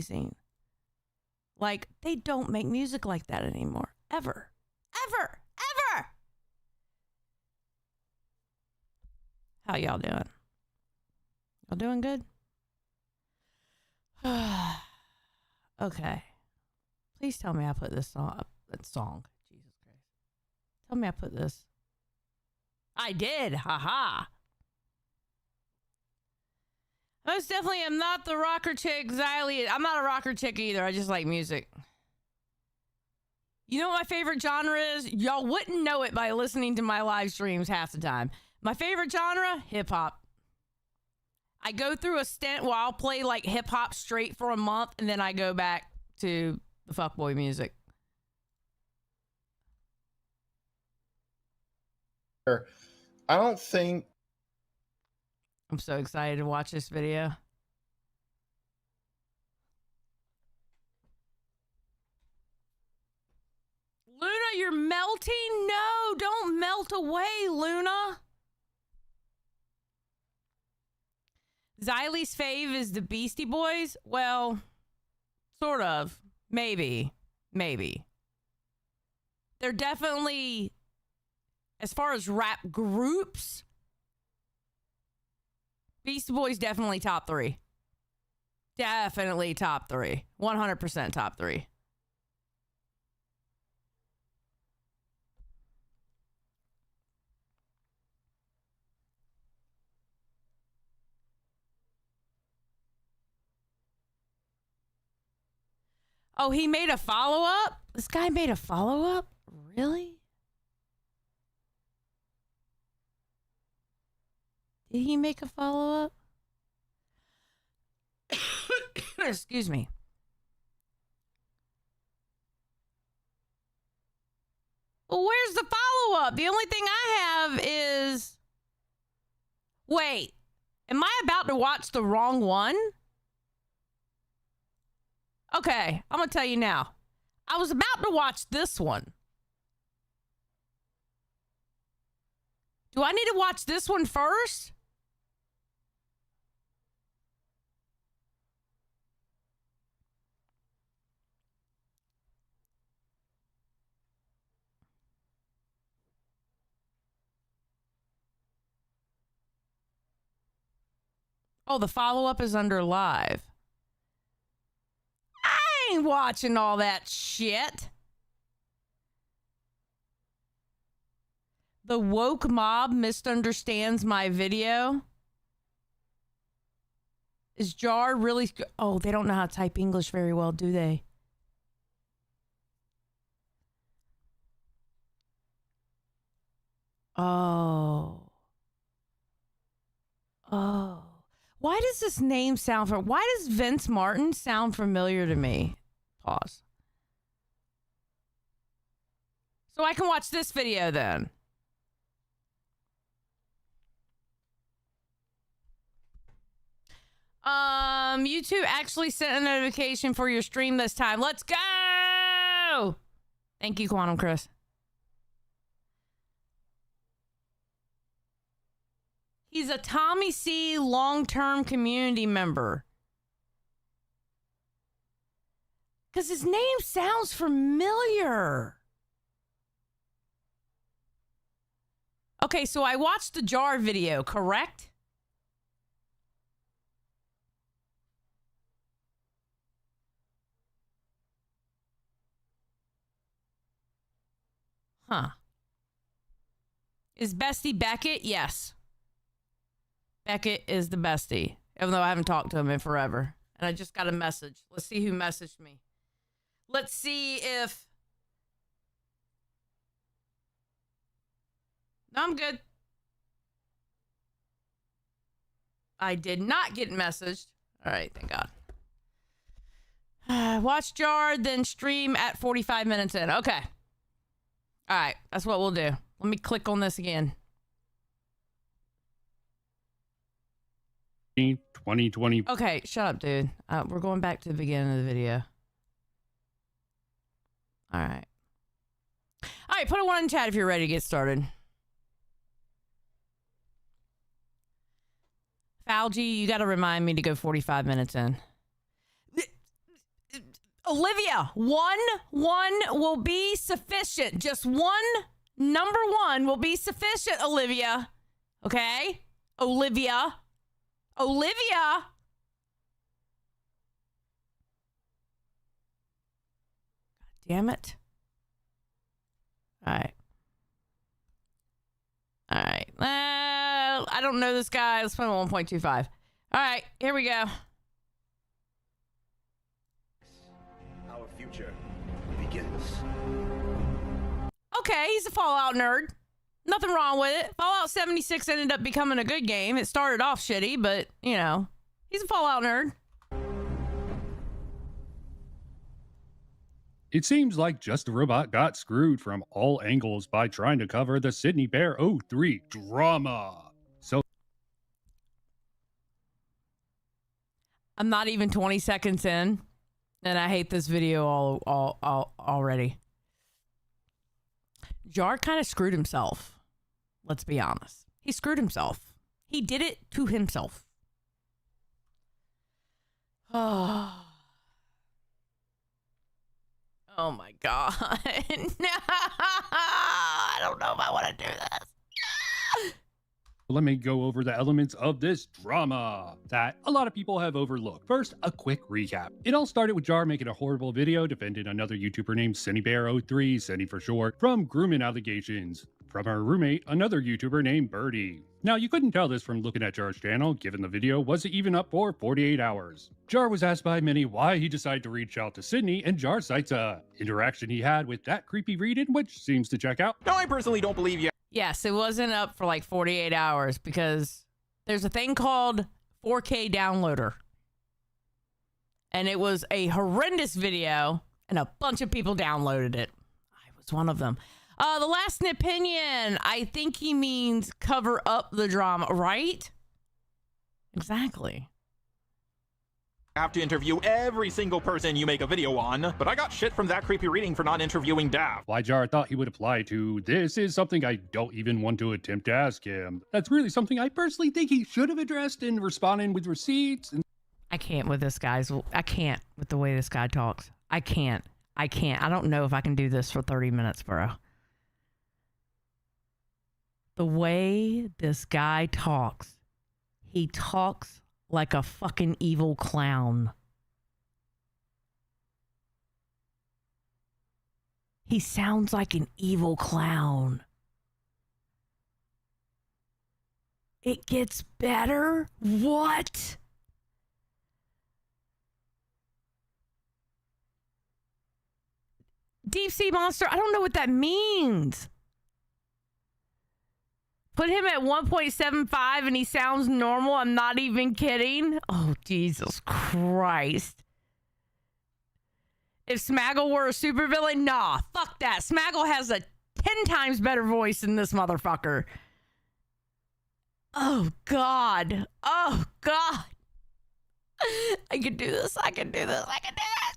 scene. Like, they don't make music like that anymore. Ever. Ever. Ever. How y'all doing? Y'all doing good? Okay. Please tell me I put this song up. That song. Jesus Christ. Tell me I put this. I did. Haha. Most definitely am not the rocker chick, Xylie. I'm not a rocker chick either. I just like music. You know what my favorite genre is? Y'all wouldn't know it by listening to my live streams half the time. My favorite genre? Hip-hop. I go through a stint where I'll play like hip-hop straight for a month, and then I go back to the fuckboy music. I don't think... I'm so excited to watch this video. Luna, you're melting? No, don't melt away, Luna. Xylie's fave is the Beastie Boys? Well, sort of. Maybe. Maybe. They're definitely, as far as rap groups, Beastie Boys definitely top 3. Definitely top 3. 100% top 3. Oh, he made a follow-up? This guy made a follow-up? Really? Did he make a follow-up? Excuse me. Well, where's the follow-up? The only thing I have is... Wait. Am I about to watch the wrong one? Okay, I'm going to tell you now. I was about to watch this one. Do I need to watch this one first? Oh, the follow-up is under live. I ain't watching all that shit. The woke mob misunderstands my video. Is Jar really... Oh, they don't know how to type English very well, do they? Oh. Oh. Why does this name sound for... Why does Vince Martin sound familiar to me? Pause. So I can watch this video then. YouTube actually sent a notification for your stream this time. Let's go! Thank you, Quantum Chris. He's a Tommy C long-term community member. Because his name sounds familiar. Okay, so I watched the Jar video, correct? Huh. Is Bestie Beckett? Yes. Beckett is the bestie. Even though I haven't talked to him in forever. And I just got a message. Let's see who messaged me. Let's see if... No, I'm good. I did not get messaged. All right, thank God. Watch Jar, then stream at 45 minutes in. Okay. All right, that's what we'll do. Let me click on this again. 2020. Okay, shut up, dude. We're going back to the beginning of the video. All right. All right, put a 1 in chat if you're ready to get started. Falgy, you got to remind me to go 45 minutes in. Olivia, one will be sufficient. Just one, number one will be sufficient, Olivia. Okay? Olivia. God damn it. All right. I don't know this guy. Let's put him 1.25. All right, here we go. Our future begins. Okay, he's a Fallout nerd. Nothing wrong with it. Fallout 76 ended up becoming a good game. It started off shitty, but, you know, he's a Fallout nerd. It seems like Just a Robot got screwed from all angles by trying to cover the Sydney Bear 03 drama. So I'm not even 20 seconds in, and I hate this video all already. Jar kind of screwed himself. Let's be honest. He screwed himself. He did it to himself. Oh my God. No, I don't know if I want to do this. let me go over the elements of this drama that a lot of people have overlooked. First, a quick recap. It all started with Jar making a horrible video defending another YouTuber named CindyBear03, Cindy for short, from grooming allegations from her roommate, another YouTuber named Birdie. Now, you couldn't tell this from looking at Jar's channel, given the video wasn't even up for 48 hours. Jar was asked by many why he decided to reach out to Sydney, and Jar cites a interaction he had with that creepy reading, which seems to check out. Now, I personally don't believe you. Yes, it wasn't up for like 48 hours because there's a thing called 4K downloader. And it was a horrendous video, and a bunch of people downloaded it. I was one of them. The last opinion, I think he means cover up the drama, right? Exactly. I have to interview every single person you make a video on, but I got shit from that creepy reading for not interviewing Dav. Why Jar thought he would apply to this is something I don't even want to attempt to ask him. That's really something I personally think he should have addressed in responding with receipts. I can't with this guy's. I can't with the way this guy talks. I can't. I don't know if I can do this for 30 minutes, bro. The way this guy talks, he talks like a fucking evil clown. He sounds like an evil clown. It gets better? What? Deep sea monster, I don't know what that means. Put him at 1.75 and he sounds normal. I'm not even kidding. Oh, Jesus Christ. If Smaggle were a supervillain, nah, fuck that. Smaggle has a 10 times better voice than this motherfucker. Oh, God. Oh, God. I can do this. I can do this. I can do this.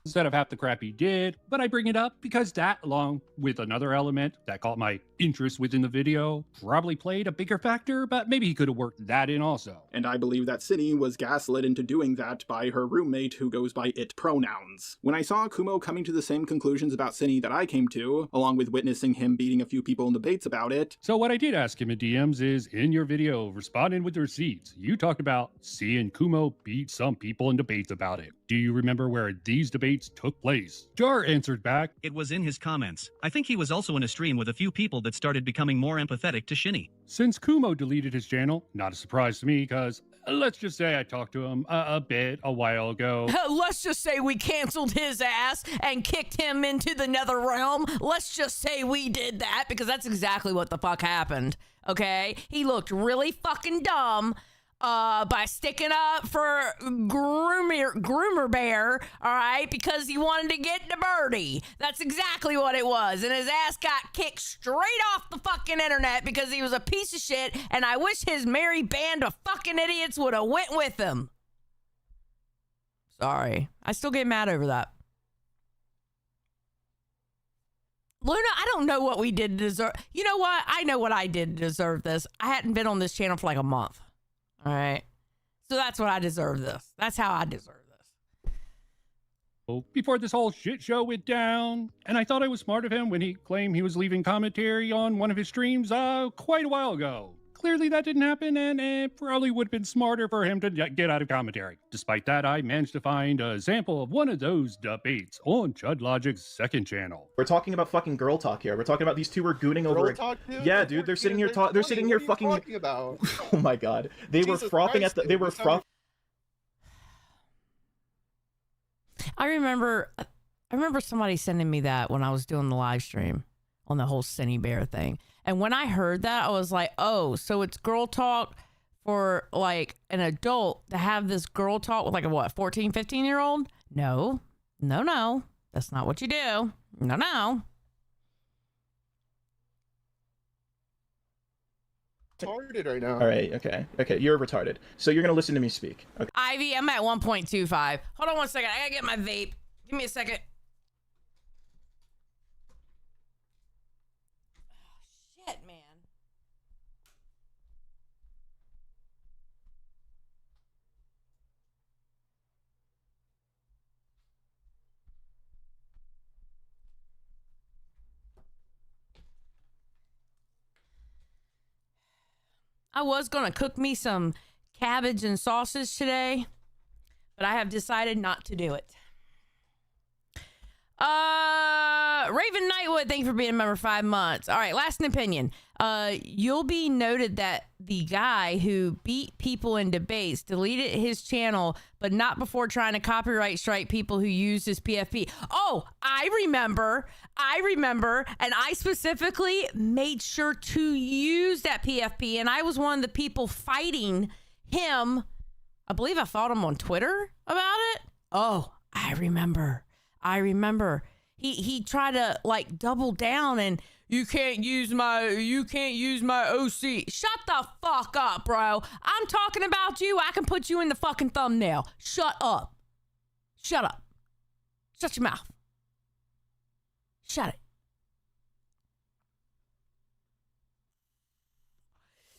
Instead of half the crap he did, but I bring it up because that, along with another element that caught my interest within the video, probably played a bigger factor, but maybe he could have worked that in also. And I believe that Cindy was gaslit into doing that by her roommate who goes by it pronouns. When I saw Kumo coming to the same conclusions about Cindy that I came to, along with witnessing him beating a few people in debates about it. So what I did ask him in DMs is, in your video, responding with the receipts, you talked about seeing Kumo beat some people in debates about it. Do you remember where these debates took place? Jar answered back, "It was in his comments. I think he was also in a stream with a few people that started becoming more empathetic to Shinny." Since Kumo deleted his channel, not a surprise to me because let's just say I talked to him a while ago. Let's just say we canceled his ass and kicked him into the nether realm. Let's just say we did that because that's exactly what the fuck happened. Okay? He looked really fucking dumb. By sticking up for Groomer Bear, all right, because he wanted to get to Birdie. That's exactly what it was. And his ass got kicked straight off the fucking internet because he was a piece of shit, and I wish his merry band of fucking idiots would have went with him. Sorry. I still get mad over that. Luna, I don't know what we did to deserve. You know what? I know what I did to deserve this. I hadn't been on this channel for like a month. All right. So that's what I deserve this. That's how I deserve this. before this whole shit show went down. And I thought I was smart of him when he claimed he was leaving commentary on one of his streams quite a while ago. Clearly that didn't happen, and it probably would have been smarter for him to get out of commentary. Despite that, I managed to find a sample of one of those debates on Chud Logic's second channel. We're talking about fucking girl talk here. We're talking about these two were gooning over it. Talk, dude? Yeah, dude, they're sitting here they're sitting here fucking. What are you talking about? Oh my god, they were frothing at the. They were frothing. I remember somebody sending me that when I was doing the live stream on the whole Cinny Bear thing. And when I heard that, I was like, oh, so it's girl talk for like an adult to have this girl talk with like a what, 14, 15-year-old? No. That's not what you do. No. Retarded right now. All right, okay, you're retarded. So you're gonna listen to me speak. Okay. Ivy, I'm at 1.25. Hold on one second. I gotta get my vape. Give me a second. Oh, shit, man. I was gonna cook me some cabbage and sausage today, but I have decided not to do it. Raven Knightwood, thank you for being a member 5 months. All right, last opinion. You'll be noted that the guy who beat people in debates deleted his channel, but not before trying to copyright strike people who used his PFP. Oh, I remember, and I specifically made sure to use that PFP, and I was one of the people fighting him. I believe I fought him on Twitter about it. Oh, I remember. He tried to like double down and you can't use my OC. Shut the fuck up, bro. I'm talking about you. I can put you in the fucking thumbnail. Shut up. Shut your mouth. Shut it.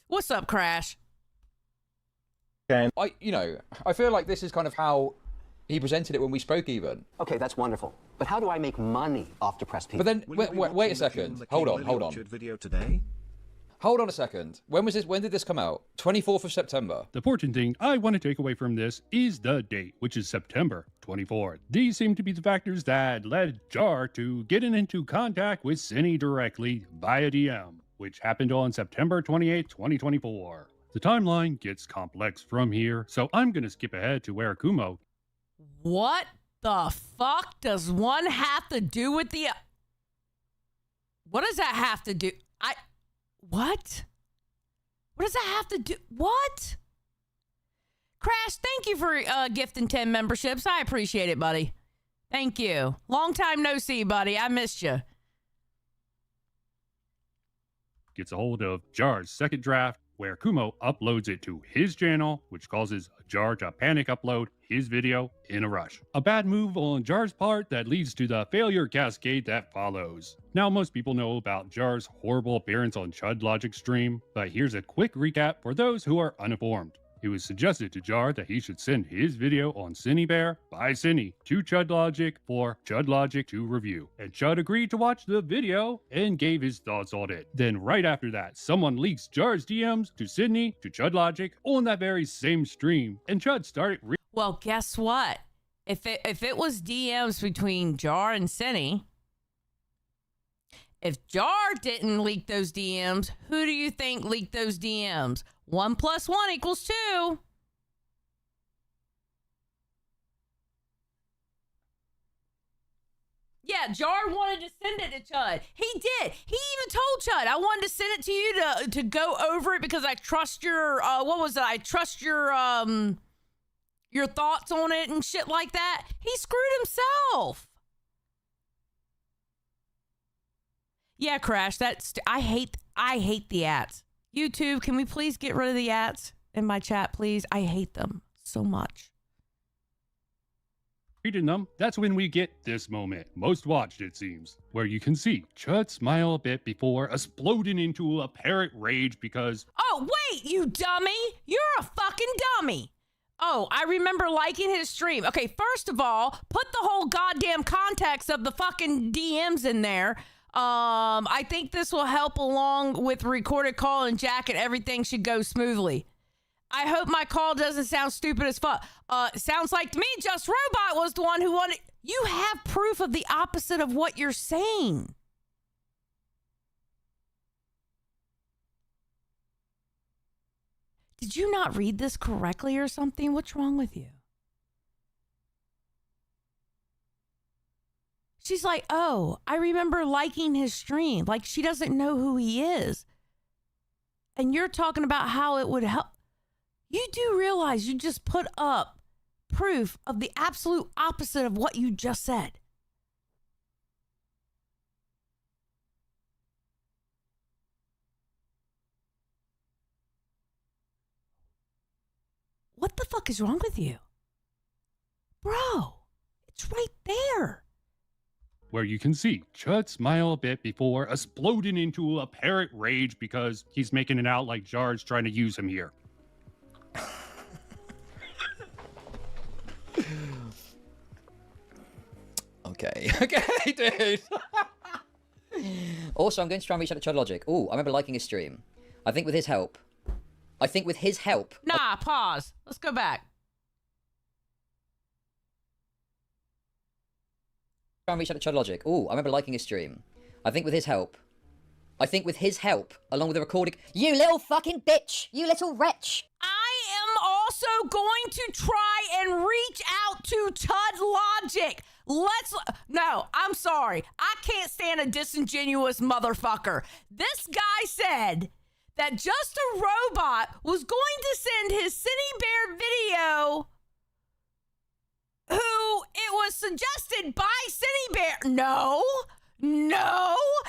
What's up, Crash? Okay. I feel like this is kind of how he presented it when we spoke even. Okay, that's wonderful. But how do I make money off depressed people? But then, wait a second. Hold on. Video today? Hold on a second. When did this come out? 24th of September. The important thing I want to take away from this is the date, which is September 24th. These seem to be the factors that led Jar to getting into contact with Cinny directly via DM, which happened on September 28th, 2024. The timeline gets complex from here, so I'm going to skip ahead to where Kumo. What the fuck does one have to do with the... What does that have to do? What? What does that have to do? What? Crash, thank you for gifting 10 memberships. I appreciate it, buddy. Thank you. Long time no see, buddy. I missed you. Gets a hold of Jar's second draft, where Kumo uploads it to his channel, which causes Jar to panic upload his video in a rush. A bad move on Jar's part that leads to the failure cascade that follows. Now, most people know about Jar's horrible appearance on Chud Logic's stream, but here's a quick recap for those who are uninformed. It was suggested to Jar that he should send his video on Cinny Bear by Cinny to Chud Logic for Chud Logic to review. And Chud agreed to watch the video and gave his thoughts on it. Then right after that, someone leaks Jar's DMs to Sydney to Chud Logic on that very same stream. And Chud started well, guess what? If it was DMs between Jar and Cinny, if Jar didn't leak those DMs, who do you think leaked those DMs? 1 + 1 = 2. Yeah, Jar wanted to send it to Chud. He did. He even told Chud, I wanted to send it to you to go over it because I trust your, I trust your thoughts on it and shit like that. He screwed himself. Yeah, Crash, I hate the ads. YouTube, can we please get rid of the ads in my chat, please? I hate them so much. reading them, that's when we get this moment, most watched it seems, where you can see Chud smile a bit before exploding into apparent rage because... Oh, wait, you dummy! You're a fucking dummy! Oh, I remember liking his stream. Okay, first of all, put the whole goddamn context of the fucking DMs in there. I think this will help along with recorded call, and Jack, and everything should go smoothly. I hope my call doesn't sound stupid as fuck. Sounds like to me Just Robot was the one who wanted... You have proof of the opposite of what you're saying. Did you not read this correctly or something? What's wrong with you? She's like, oh, I remember liking his stream. Like, she doesn't know who he is. And you're talking about how it would help. You do realize you just put up proof of the absolute opposite of what you just said. What the fuck is wrong with you? Bro, it's right there. Where you can see Chud smile a bit before exploding into apparent rage because he's making it out like Jar's trying to use him here. Okay, dude. Also, I'm going to try and reach out to Chud Logic. Oh, I remember liking his stream. I think with his help. Nah, pause. Let's go back. Try and reach out to Chud Logic. Oh, I remember liking his stream. I think with his help, along with the recording. You little fucking bitch! You little wretch! I am also going to try and reach out to Chud Logic. No, I'm sorry. I can't stand a disingenuous motherfucker. This guy said that Just a Robot was going to send his Cine Bear video, who it was suggested by Cine Bear. No,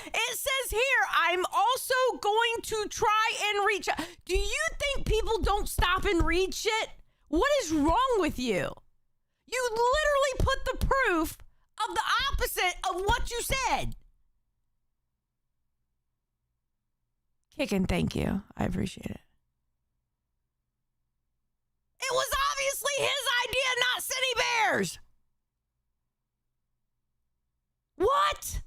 it says here, I'm also going to try and reach out. Do you think people don't stop and read shit? What is wrong with you? You literally put the proof of the opposite of what you said. Kickin', thank you. I appreciate it. It was obviously his idea, not Cine Bear's. What?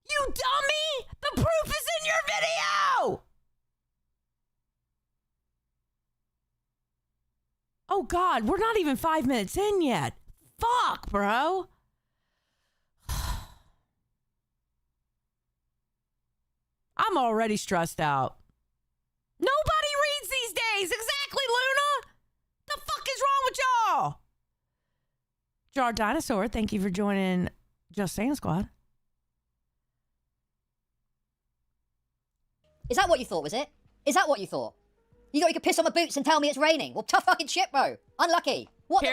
You dummy! The proof is in your video! Oh God, we're not even 5 minutes in yet. Fuck, bro. I'm already stressed out. Nobody reads these days. Exactly, Luna. The fuck is wrong with y'all? Jar Dinosaur, thank you for joining Just Saying Squad. Is that what you thought, was it? Is that what you thought? You thought you could piss on my boots and tell me it's raining? Well, tough fucking shit, bro. Unlucky. What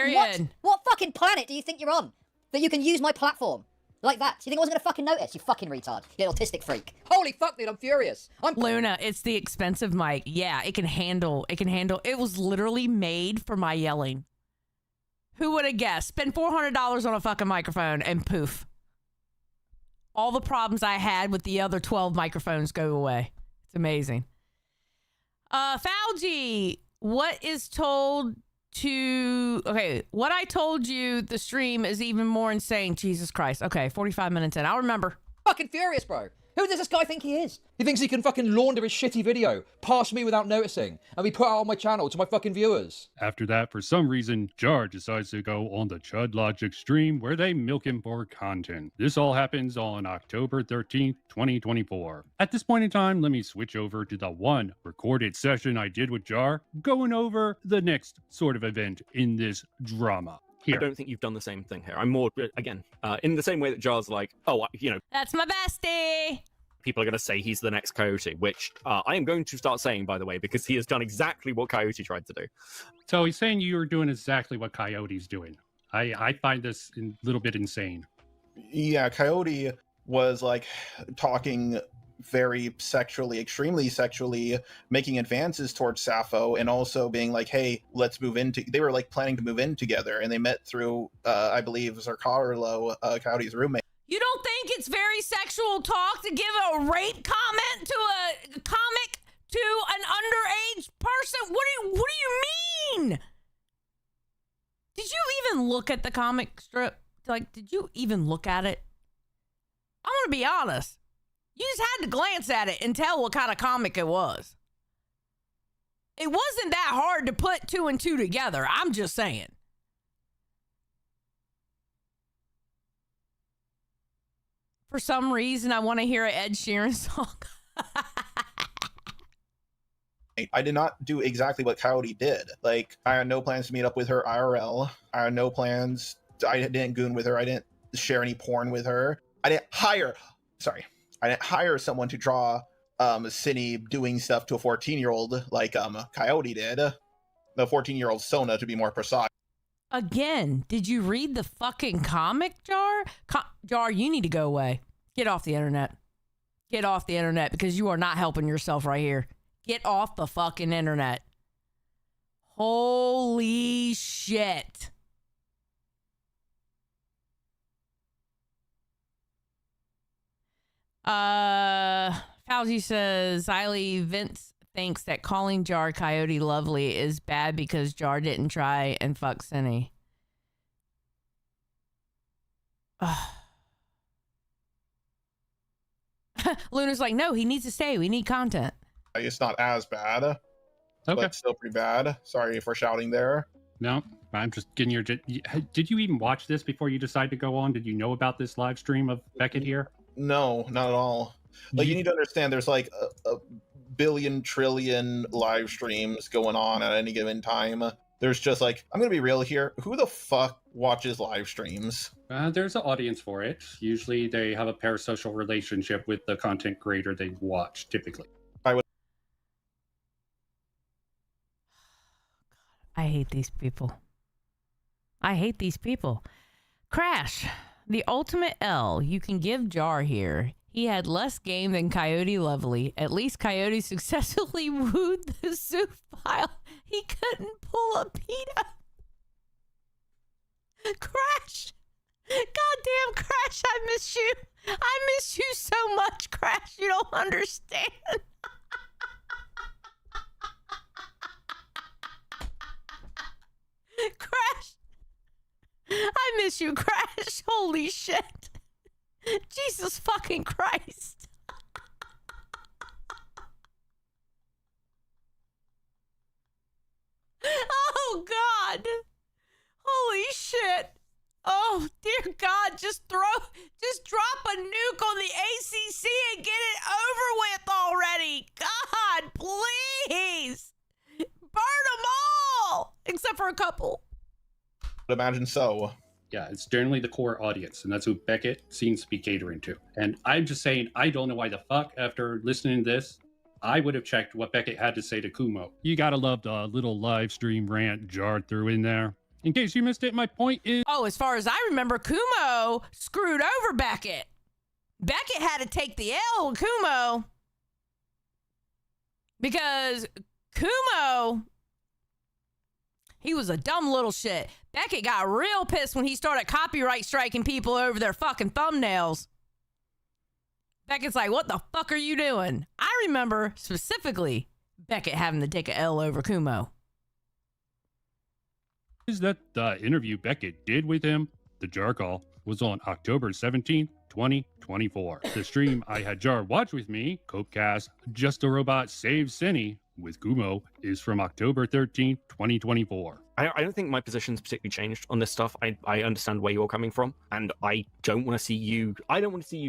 fucking planet do you think you're on? That you can use my platform? Like that. You think I wasn't gonna fucking notice, you fucking retard. You little autistic freak. Holy fuck, dude, I'm furious. Luna, it's the expensive mic. Yeah, it can handle. It was literally made for my yelling. Who would have guessed? Spend $400 on a fucking microphone and poof. All the problems I had with the other 12 microphones go away. It's amazing. Fauci, what I told you, the stream is even more insane. Jesus Christ. Okay, 45 minutes in. I'll remember. Fucking furious, bro. Who does this guy think he is? He thinks he can fucking launder his shitty video past me without noticing and be put out on my channel to my fucking viewers. After that, for some reason, Jar decides to go on the Chud Logic stream where they milk him for content. This all happens on October 13th, 2024. At this point in time, let me switch over to the one recorded session I did with Jar, going over the next sort of event in this drama. Here. I don't think you've done the same thing here. I'm more, again, in the same way that Jar's like, oh, that's my bestie. People are going to say he's the next Coyote, which I am going to start saying, by the way, because he has done exactly what Coyote tried to do. So he's saying you were doing exactly what Coyote's doing. I find this a little bit insane. Yeah, Coyote was like talking very sexually, extremely sexually, making advances towards Sappho, and also being like, hey, let's move into, they were like planning to move in together, and they met through I believe Zarcarlo, Coyote's roommate. You don't think it's very sexual talk to give a rape comment to a comic to an underage person? What do you mean? look at the comic strip? Like, did you even look at it? I'm going to be honest. You just had to glance at it and tell what kind of comic it was. It wasn't that hard to put 2 and 2 together. I'm just saying. For some reason, I want to hear an Ed Sheeran song. I did not do exactly what Coyote did. Like, I had no plans to meet up with her IRL. I had no plans. I didn't goon with her. I didn't share any porn with her. I didn't hire someone to draw Cindy doing stuff to a 14-year-old like Coyote did. The 14-year-old Sona, to be more precise. Again, did you read the fucking comic, Jar? Jar, you need to go away. Get off the internet. Get off the internet because you are not helping yourself right here. Get off the fucking internet. Holy shit. Fauci says Xylie Vince thinks that calling Jar Coyote Lovely is bad because Jar didn't try and fuck Cindy. Luna's like, no, he needs to stay. We need content. It's not as bad, Okay. but still pretty bad. Sorry for shouting there. No, I'm just getting your... Did you even watch this before you decided to go on? Did you know about this live stream of Beckett here? No, not at all. Like, you need to understand there's like a billion trillion live streams going on at any given time. There's just like, I'm gonna be real here, who the fuck watches live streams? There's an audience for it. Usually they have a parasocial relationship with the content creator they watch, typically. I hate these people. I hate these people. Crash, the ultimate L you can give Jar here. He had less game than Coyote Lovely. At least Coyote successfully wooed the zoophile. He couldn't pull a PETA. Crash! Goddamn Crash, I miss you. I miss you so much, Crash. You don't understand. Crash! I miss you, Crash. Holy shit. Jesus fucking Christ. Oh, God. Holy shit. Oh, dear God. Just drop a nuke on the ACC and get it over with already. God, please. Burn them all. Except for a couple. Imagine so. Yeah, it's generally the core audience, and that's who Beckett seems to be catering to. And I'm just saying, I don't know why the fuck, after listening to this, I would have checked what Beckett had to say to Kumo. You gotta love the little live stream rant Jar threw in there. In case you missed it, my point is... Oh, as far as I remember, Kumo screwed over Beckett. Beckett had to take the L with Kumo. Because Kumo... he was a dumb little shit. Beckett got real pissed when he started copyright striking people over their fucking thumbnails. Beckett's like, what the fuck are you doing? I remember specifically Beckett having to take an L over Kumo. Is that the interview Beckett did with him, the Jar Call, was on October 17th, 2024. The stream I had Jar watch with me, Copecast, Just a Robot Saves Cindy, with Kumo, is from October 13th, 2024. I don't think my position's particularly changed on this stuff. I understand where you're coming from, and I don't want to see you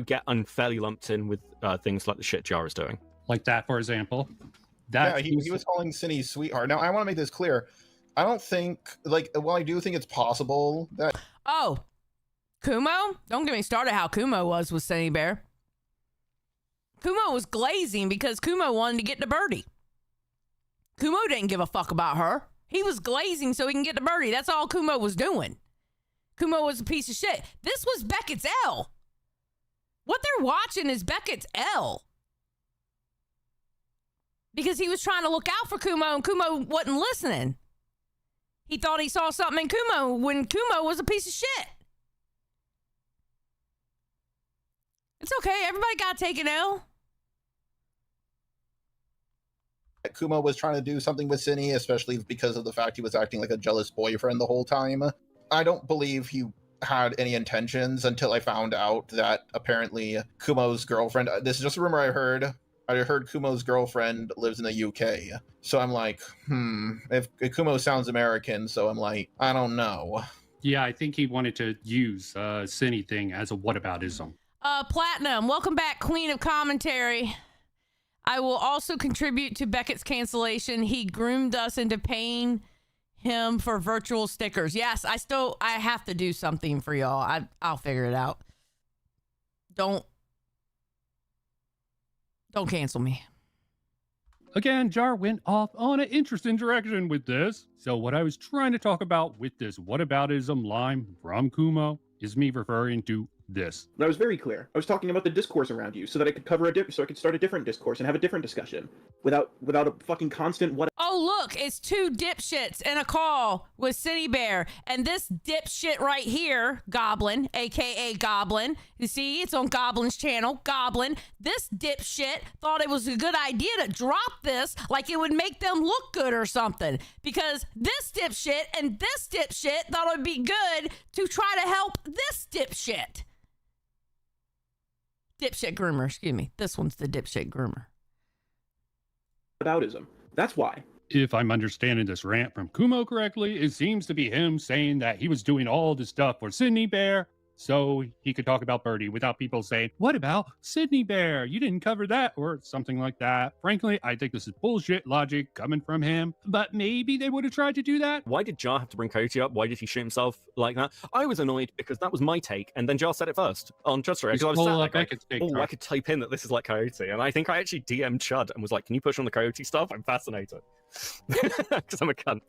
get unfairly lumped in with things like the shit Jar is doing. Like that, for example. Yeah, he was calling Cindy's sweetheart. Now, I want to make this clear. I don't think, like, well, I do think it's possible that... Oh, Kumo? Don't get me started how Kumo was with Cindy Bear. Kumo was glazing because Kumo wanted to get to Birdie. Kumo didn't give a fuck about her. He was glazing so he can get to Birdie. That's all Kumo was doing. Kumo was a piece of shit. This was Beckett's L. What they're watching is Beckett's L. Because he was trying to look out for Kumo and Kumo wasn't listening. He thought he saw something in Kumo when Kumo was a piece of shit. It's okay. Everybody got to take an L. Kumo was trying to do something with Cindy, especially because of the fact he was acting like a jealous boyfriend the whole time. I don't believe he had any intentions until I found out that apparently Kumo's girlfriend, this is just a rumor I heard Kumo's girlfriend lives in the UK. So I'm like, if Kumo sounds American, so I'm like, I don't know. Yeah, I think he wanted to use Cindy thing as a whataboutism. Platinum, welcome back, Queen of Commentary. I will also contribute to Beckett's cancellation. He groomed us into paying him for virtual stickers. Yes, I have to do something for y'all. I'll figure it out. Don't cancel me. Again, Jar went off on an interesting direction with this. So what I was trying to talk about with this whataboutism line from Kumo is me referring to this. I was very clear. I was talking about the discourse around you so that I could cover so I could start a different discourse and have a different discussion without a fucking constant what. Oh, look, it's two dipshits in a call with City Bear. And this dipshit right here, Goblin, aka Goblin, you see, it's on Goblin's channel, Goblin. This dipshit thought it was a good idea to drop this like it would make them look good or something. Because this dipshit and this dipshit thought it would be good to try to help this dipshit. Dipshit groomer, excuse me. This one's the dipshit groomer. Aboutism. That's why. If I'm understanding this rant from Kumo correctly, it seems to be him saying that he was doing all this stuff for Sydney Bear so he could talk about Birdie without people saying, what about Sydney Bear? You didn't cover that, or something like that. Frankly, I think this is bullshit logic coming from him, but maybe they would have tried to do that. Why did Jar have to bring Coyote up? Why did he shoot himself like that? I was annoyed because that was my take, and then Jar said it first on Just Right. I was sat there going, I could type in that this is like Coyote, and I think I actually DM'd Chud and was like, can you push on the Coyote stuff? I'm fascinated. Because I'm a cunt.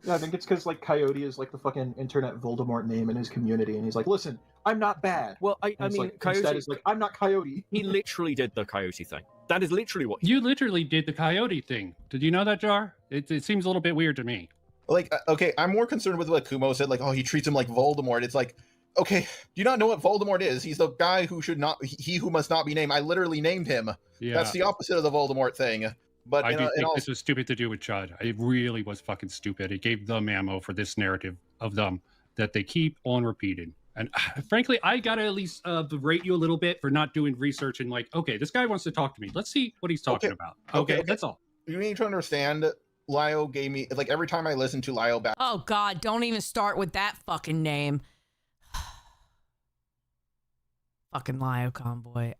Yeah, I think it's because like Coyote is like the fucking internet Voldemort name in his community, and he's like, "Listen, I'm not bad." Well, I mean, like, Coyote instead is like, "I'm not Coyote." He literally did the Coyote thing. That is literally what you literally did the Coyote thing. Did you know that, Jar? It seems a little bit weird to me. Like, okay, I'm more concerned with what Kumo said. Like, oh, he treats him like Voldemort. It's like, okay, do you not know what Voldemort is? He's the guy who should not, he who must not be named. I literally named him. Yeah. That's the opposite of the Voldemort thing. But I do think this was stupid to do with Chud. It really was fucking stupid. It gave them ammo for this narrative of them that they keep on repeating. And frankly, I gotta at least berate you a little bit for not doing research and like, okay, this guy wants to talk to me. Let's see what he's talking about. Okay, that's all. You need to understand, Lio gave me, like, every time I listen to Lio back. Oh, God, don't even start with that fucking name. Fucking Lio Convoy.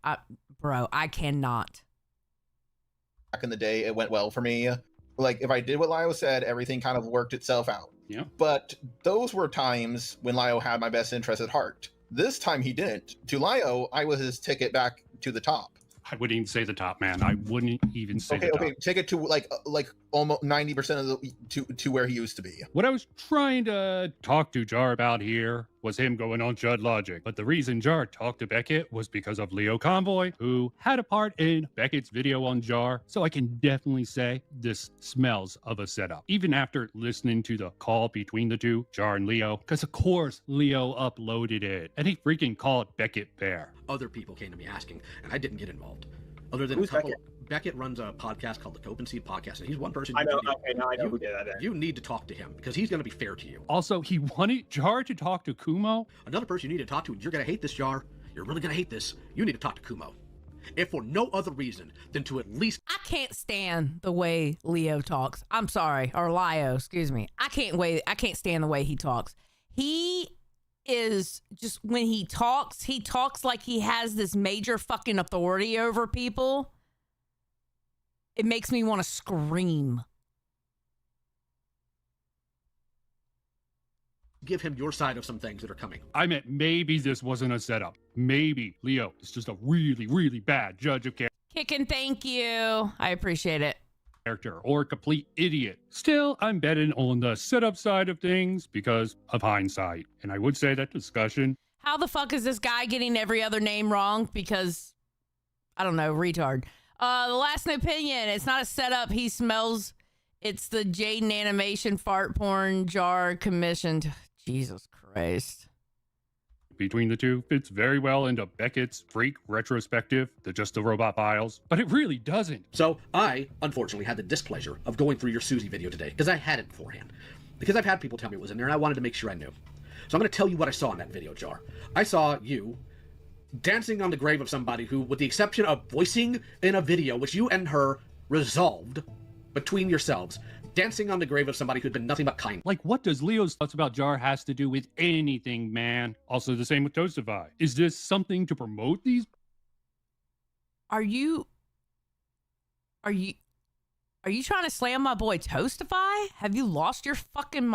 Bro, I cannot. Back in the day, it went well for me. Like, if I did what Lio said, everything kind of worked itself out. Yeah. But those were times when Lio had my best interest at heart. This time he didn't. To Lio, I was his ticket back to the top. I wouldn't even say the top, man. I wouldn't even say the top. Okay, take it to like almost 90% of the to where he used to be. What I was trying to talk to Jar about here was him going on Judd Logic. But the reason Jar talked to Beckett was because of Leo Convoy, who had a part in Beckett's video on Jar. So I can definitely say this smells of a setup. Even after listening to the call between the two, Jar and Leo, because of course Leo uploaded it. And he freaking called Beckett Bear. Other people came to me asking, and I didn't get involved. Other than a couple. Beckett runs a podcast called the Cope and Seed Podcast, and he's one person. I know. Okay, now I know who did that. You need to talk to him because he's going to be fair to you. Also, he wanted Jar to talk to Kumo. Another person you need to talk to. You're going to hate this, Jar. You're really going to hate this. You need to talk to Kumo, if for no other reason than to at least. I can't stand the way Leo talks. I'm sorry, or Lio, excuse me. I can't stand the way he talks. He is just, when he talks like he has this major fucking authority over people. It makes me want to scream. Give him your side of some things that are coming. I meant maybe this wasn't a setup. Maybe Leo is just a really, really bad judge of character. Kickin', thank you. I appreciate it. Or a complete idiot. Still, I'm betting on the setup side of things because of hindsight. And I would say that discussion. How the fuck is this guy getting every other name wrong? Because, I don't know, retard. The last opinion, it's not a setup. He smells. It's the Jaden animation fart porn Jar commissioned. Jesus Christ. Between the two fits very well into Beckett's freak retrospective, the Just the Robot Files, but it really doesn't. So I, unfortunately, had the displeasure of going through your Susie video today because I had it beforehand. because I've had people tell me it was in there, and I wanted to make sure I knew. So I'm going to tell you what I saw in that video, Jar. I saw you dancing on the grave of somebody who, with the exception of voicing in a video, which you and her resolved between yourselves, dancing on the grave of somebody who'd been nothing but kind. Like, what does Leo's thoughts about Jar has to do with anything, man? Also the same with Toastify. Is this something to promote these? Are you trying to slam my boy Toastify? Have you lost your fucking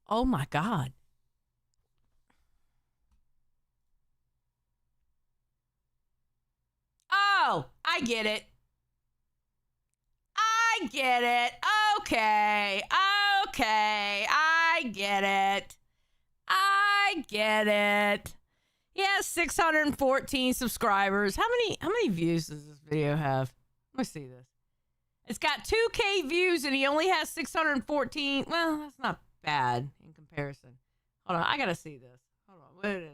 Oh my God. Oh, I get it. I get it. Okay. I get it. I get it. Yeah, 614 subscribers. How many views does this video have? Let me see this. It's got 2K views and he only has 614. Well, that's not bad in comparison. Hold on, I gotta see this. Hold on. Wait.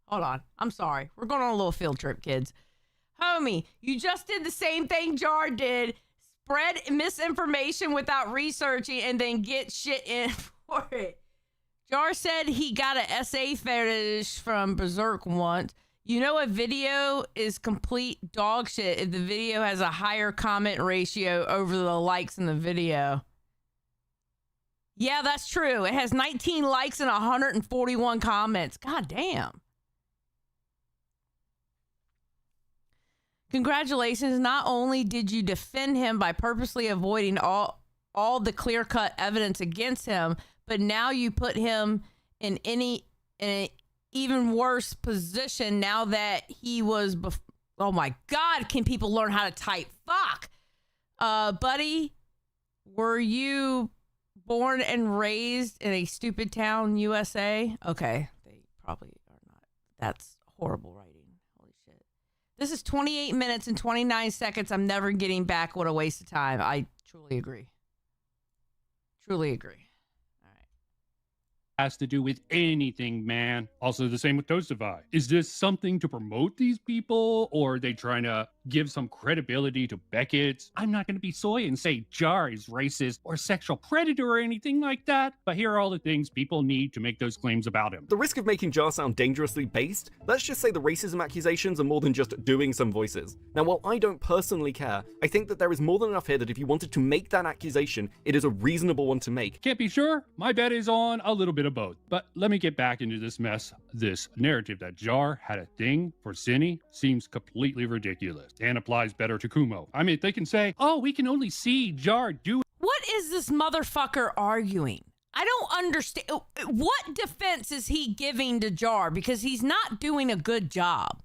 Hold on. I'm sorry. We're going on a little field trip, kids. Homie, you just did the same thing Jar did. Spread misinformation without researching and then get shit in for it. Jar said he got an essay fetish from Berserk once. You know, a video is complete dog shit if the video has a higher comment ratio over the likes in the video. Yeah, that's true. It has 19 likes and 141 comments. God damn. Congratulations. Not only did you defend him by purposely avoiding all the clear-cut evidence against him, but now you put him in an even worse position now that he was... Oh my God, can people learn how to type? Fuck! Buddy, were you born and raised in a stupid town, USA? Okay, they probably are not. That's horrible writing. Holy shit. This is 28 minutes and 29 seconds. I'm never getting back. What a waste of time. I truly agree. Truly agree. Has to do with anything, man. Also the same with Toastify. Is this something to promote these people, or are they trying to give some credibility to Beckett? I'm not going to be soy and say Jar is racist or sexual predator or anything like that, but here are all the things people need to make those claims about him. The risk of making Jar sound dangerously based, let's just say the racism accusations are more than just doing some voices. Now, while I don't personally care, I think that there is more than enough here that if you wanted to make that accusation, it is a reasonable one to make. Can't be sure. My bet is on a little bit of both. But let me get back into this mess. This narrative that Jar had a thing for Cindy seems completely ridiculous and applies better to Kumo. I mean, they can say, oh, we can only see Jar do. What is this motherfucker arguing? I don't understand. What defense is he giving to Jar? Because he's not doing a good job.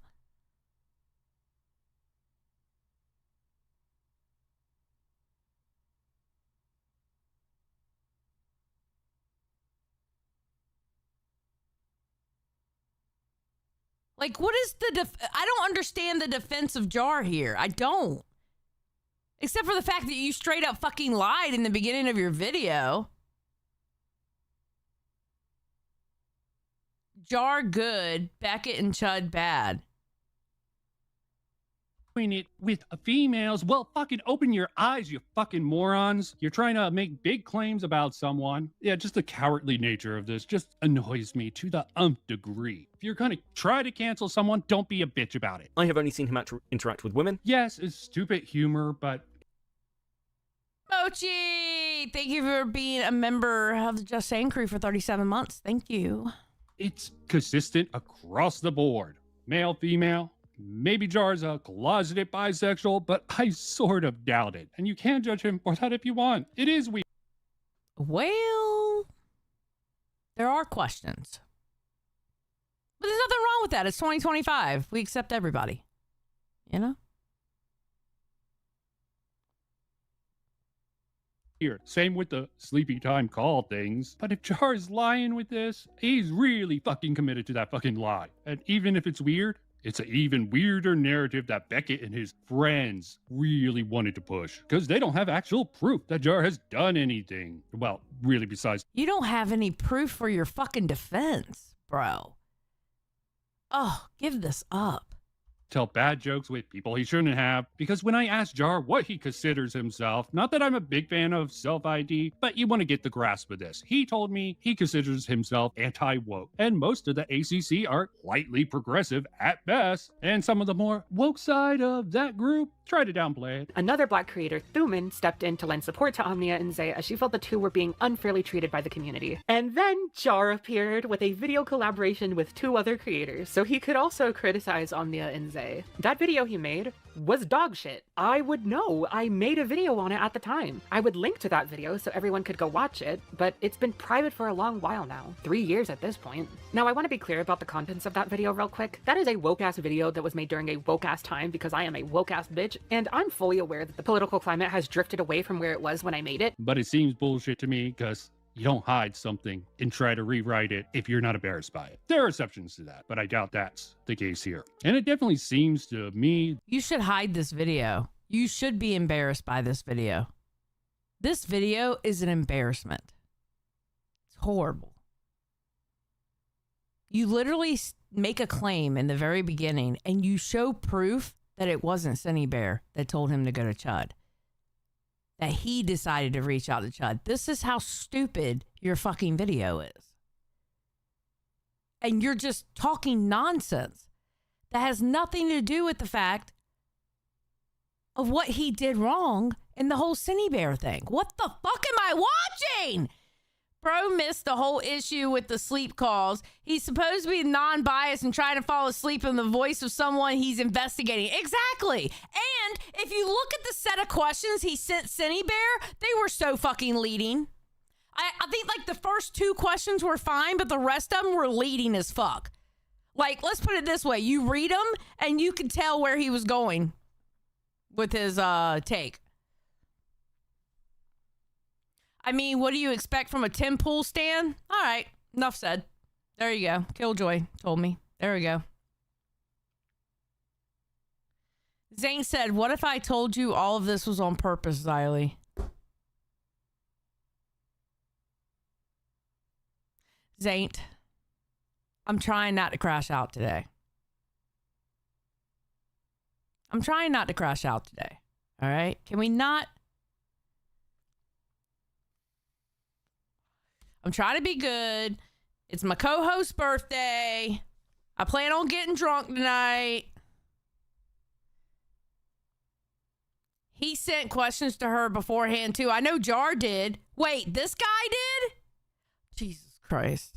Like, what is I don't understand the defense of Jar here. I don't. Except for the fact that you straight up fucking lied in the beginning of your video. Jar good, Beckett and Chud bad. It with females. Well, fucking open your eyes, you fucking morons. You're trying to make big claims about someone. Yeah, just the cowardly nature of this just annoys me to the degree. If you're gonna try to cancel someone, don't be a bitch about it. I have only seen him interact with women. Yes, it's stupid humor, but... Mochi! Thank you for being a member of the Just Saying crew for 37 months. Thank you. It's consistent across the board. Male, female. Maybe Jar's a closeted bisexual, but I sort of doubt it. And you can judge him for that if you want. It is weird. Well, there are questions. But there's nothing wrong with that. It's 2025. We accept everybody. You know? Here, same with the sleepy time call things. But if Jar's lying with this, he's really fucking committed to that fucking lie. And even if it's weird, it's an even weirder narrative that Beckett and his friends really wanted to push. Because they don't have actual proof that Jar has done anything. Well, really besides... You don't have any proof for your fucking defense, bro. Oh, give this up. tell bad jokes with people he shouldn't have. Because when I asked Jar what he considers himself, not that I'm a big fan of self-ID, but you want to get the grasp of this. He told me he considers himself anti-woke, and most of the ACC are lightly progressive at best, and some of the more woke side of that group try to downplay it. Another Black creator, Thuman, stepped in to lend support to Omnia and Zay as she felt the two were being unfairly treated by the community. And then Jar appeared with a video collaboration with 2 other creators, so he could also criticize Omnia and Zay. That video he made was dog shit. I would know. I made a video on it at the time. I would link to that video so everyone could go watch it, but it's been private for a long while now. 3 years at this point. Now, I want to be clear about the contents of that video real quick. That is a woke-ass video that was made during a woke-ass time because I am a woke-ass bitch, and I'm fully aware that the political climate has drifted away from where it was when I made it. But it seems bullshit to me because you don't hide something and try to rewrite it if you're not embarrassed by it. There are exceptions to that, but I doubt that's the case here. And it definitely seems to me... You should hide this video. You should be embarrassed by this video. This video is an embarrassment. It's horrible. You literally make a claim in the very beginning and you show proof that it wasn't Sunny Bear that told him to go to Chud. That he decided to reach out to Chud. This is how stupid your fucking video is. And you're just talking nonsense that has nothing to do with the fact of what he did wrong in the whole Sunny Bear thing. What the fuck am I watching? Bro missed the whole issue with the sleep calls. He's supposed to be non-biased and trying to fall asleep in the voice of someone he's investigating. Exactly. And if you look at the set of questions he sent Sunny Bear, they were so fucking leading. I think like the first 2 questions were fine, but the rest of them were leading as fuck. Like, let's put it this way. You read them and you can tell where he was going with his take. I mean, what do you expect from a Tim Pool stand? All right, enough said. There you go. Killjoy told me. There we go. Zane said, what if I told you all of this was on purpose, Xylie? Zane, I'm trying not to crash out today. I'm trying not to crash out today. All right? Can we not? I'm trying to be good. It's my co-host's birthday. I plan on getting drunk tonight. He sent questions to her beforehand, too. I know Jar did. Wait, this guy did? Jesus Christ.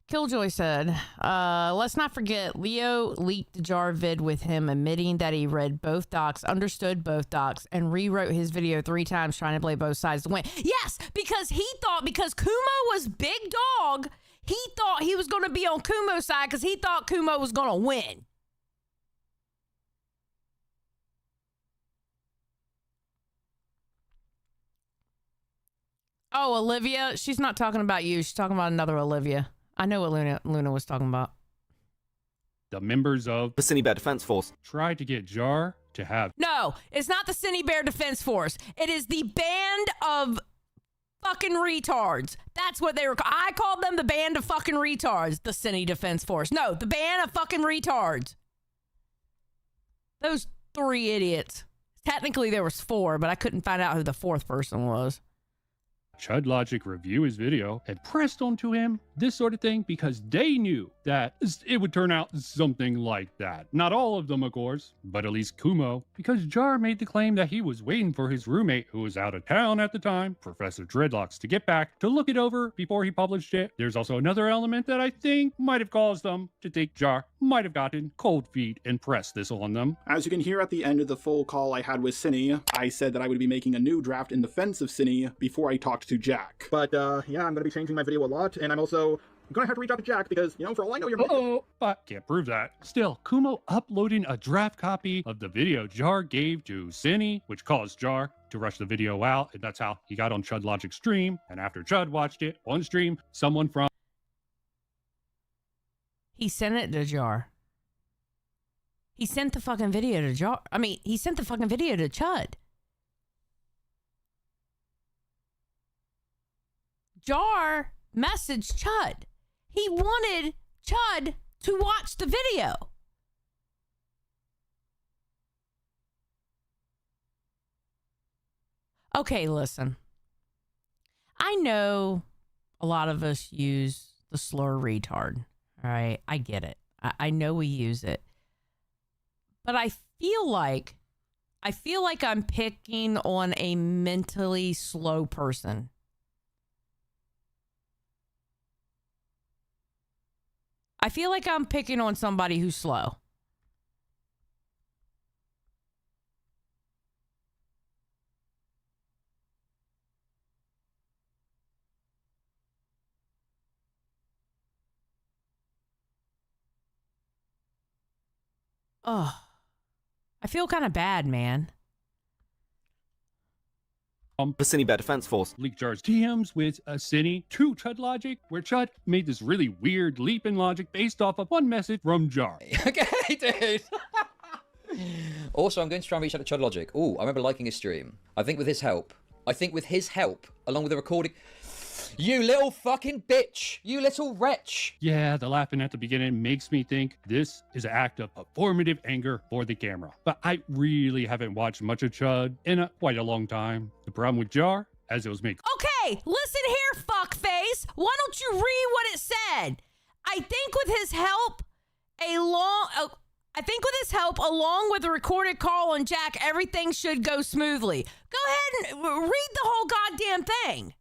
Killjoy said, let's not forget, Leo leaked the Jar vid with him admitting that he read both docs, understood both docs, and rewrote his video 3 times trying to play both sides to win. Yes, because he thought because Kumo was big dog, he thought he was going to be on Kumo's side because he thought Kumo was going to win. Oh, Olivia? She's not talking about you. She's talking about another Olivia. I know what Luna was talking about. The members of the Sunny Bear Defense Force tried to get Jar to have... No, it's not the Sunny Bear Defense Force. It is the band of fucking retards. That's what they were. I called them the band of fucking retards. The Sunny Defense Force. No, the band of fucking retards. Those 3 idiots. Technically there was 4, but I couldn't find out who the 4th person was. Chud Logic review his video and pressed onto him this sort of thing because they knew that it would turn out something like that. Not all of them, of course, but at least Kumo, because Jar made the claim that he was waiting for his roommate, who was out of town at the time, Professor Dreadlocks, to get back to look it over before he published it. There's also another element that I think might have caused them to think Jar might have gotten cold feet and pressed this on them. As you can hear at the end of the full call I had with Cinny, I said that I would be making a new draft in defense of Cinny before I talked to Jack. But yeah, I'm going to be changing my video a lot, and I'm also going to have to reach out to Jack because, you know, for all I know, you're... But can't prove that. Still, Kumo uploading a draft copy of the video Jar gave to Cinny, which caused Jar to rush the video out, and that's how he got on Chud Logic's stream. And after Chud watched it on stream, someone from... He sent it to Jar. He sent the fucking video to Jar. I mean, he sent the fucking video to Chud. Jar messaged Chud. He wanted Chud to watch the video. Okay, listen. I know a lot of us use the slur retard. All right, I get it. I know we use it. But I feel like I'm picking on a mentally slow person. I feel like I'm picking on somebody who's slow. Oh, I feel kind of bad, man. The Cine Bear Defense Force leaked Jar's DMs with a Cine to Chud logic, where Chud made this really weird leap in logic based off of one message from Jar. Okay, dude. Also, I'm going to try and reach out to Chud logic. Oh, I remember liking his stream. I think with his help, along with the recording. You little fucking bitch! You little wretch! Yeah, the laughing at the beginning makes me think this is an act of performative anger for the camera. But I really haven't watched much of Chud in quite a long time. The problem with Jar, as it was made. Okay, listen here, fuckface. Why don't you read what it said? I think with his help, along with the recorded call on Jack, everything should go smoothly. Go ahead and read the whole goddamn thing.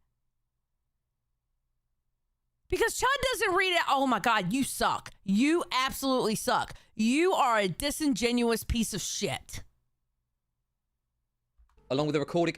Because Chud doesn't read it. Oh my God, you suck. You absolutely suck. You are a disingenuous piece of shit. Along with the recording.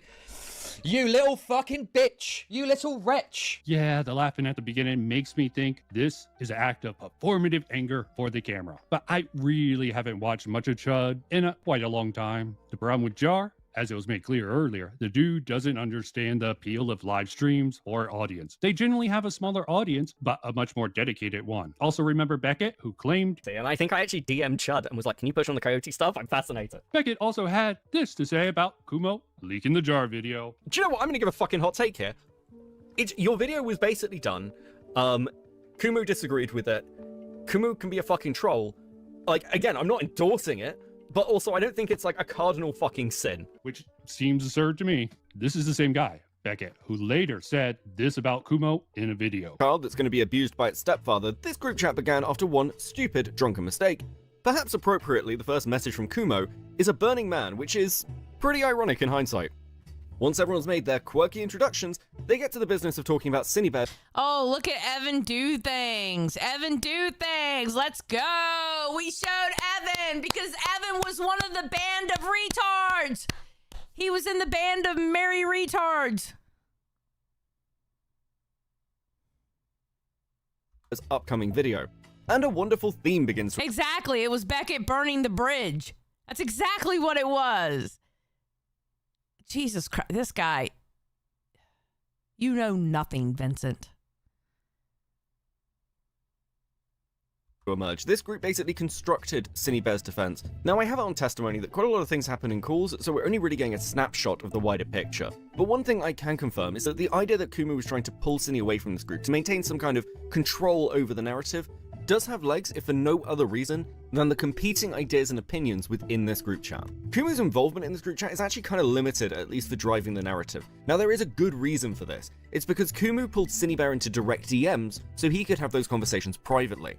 You little fucking bitch! You little wretch! Yeah, the laughing at the beginning makes me think this is an act of performative anger for the camera. But I really haven't watched much of Chud in quite a long time. The problem with Jar, as it was made clear earlier, the dude doesn't understand the appeal of live streams or audience. They generally have a smaller audience, but a much more dedicated one. Also remember Beckett, who claimed... And I think I actually DM'd Chud and was like, can you push on the Coyote stuff? I'm fascinated. Beckett also had this to say about Kumo leaking the Jar video. Do you know what? I'm going to give a fucking hot take here. Your video was basically done. Kumo disagreed with it. Kumo can be a fucking troll. Like, again, I'm not endorsing it. But also, I don't think it's like a cardinal fucking sin. Which seems absurd to me. This is the same guy, Beckett, who later said this about Kumo in a video. Child that's going to be abused by its stepfather, this group chat began after one stupid, drunken mistake. Perhaps appropriately, the first message from Kumo is a burning man, which is pretty ironic in hindsight. Once everyone's made their quirky introductions, they get to the business of talking about Cine Bear. Oh, look at Evan do things. Evan do things. Let's go. We showed Evan because Evan was one of the band of retards. He was in the band of merry retards. This upcoming video. And a wonderful theme begins. Exactly. It was Beckett burning the bridge. That's exactly what it was. Jesus Christ, this guy, you know nothing, Vincent. To emerge. This group basically constructed Cine Bear's defense. Now, I have it on testimony that quite a lot of things happen in calls, so we're only really getting a snapshot of the wider picture. But one thing I can confirm is that the idea that Kumo was trying to pull Cine away from this group to maintain some kind of control over the narrative does have legs, if for no other reason than the competing ideas and opinions within this group chat. Kumo's involvement in this group chat is actually kind of limited, at least for driving the narrative. Now, there is a good reason for this. It's because Kumo pulled Cine Bear into direct DMs so he could have those conversations privately.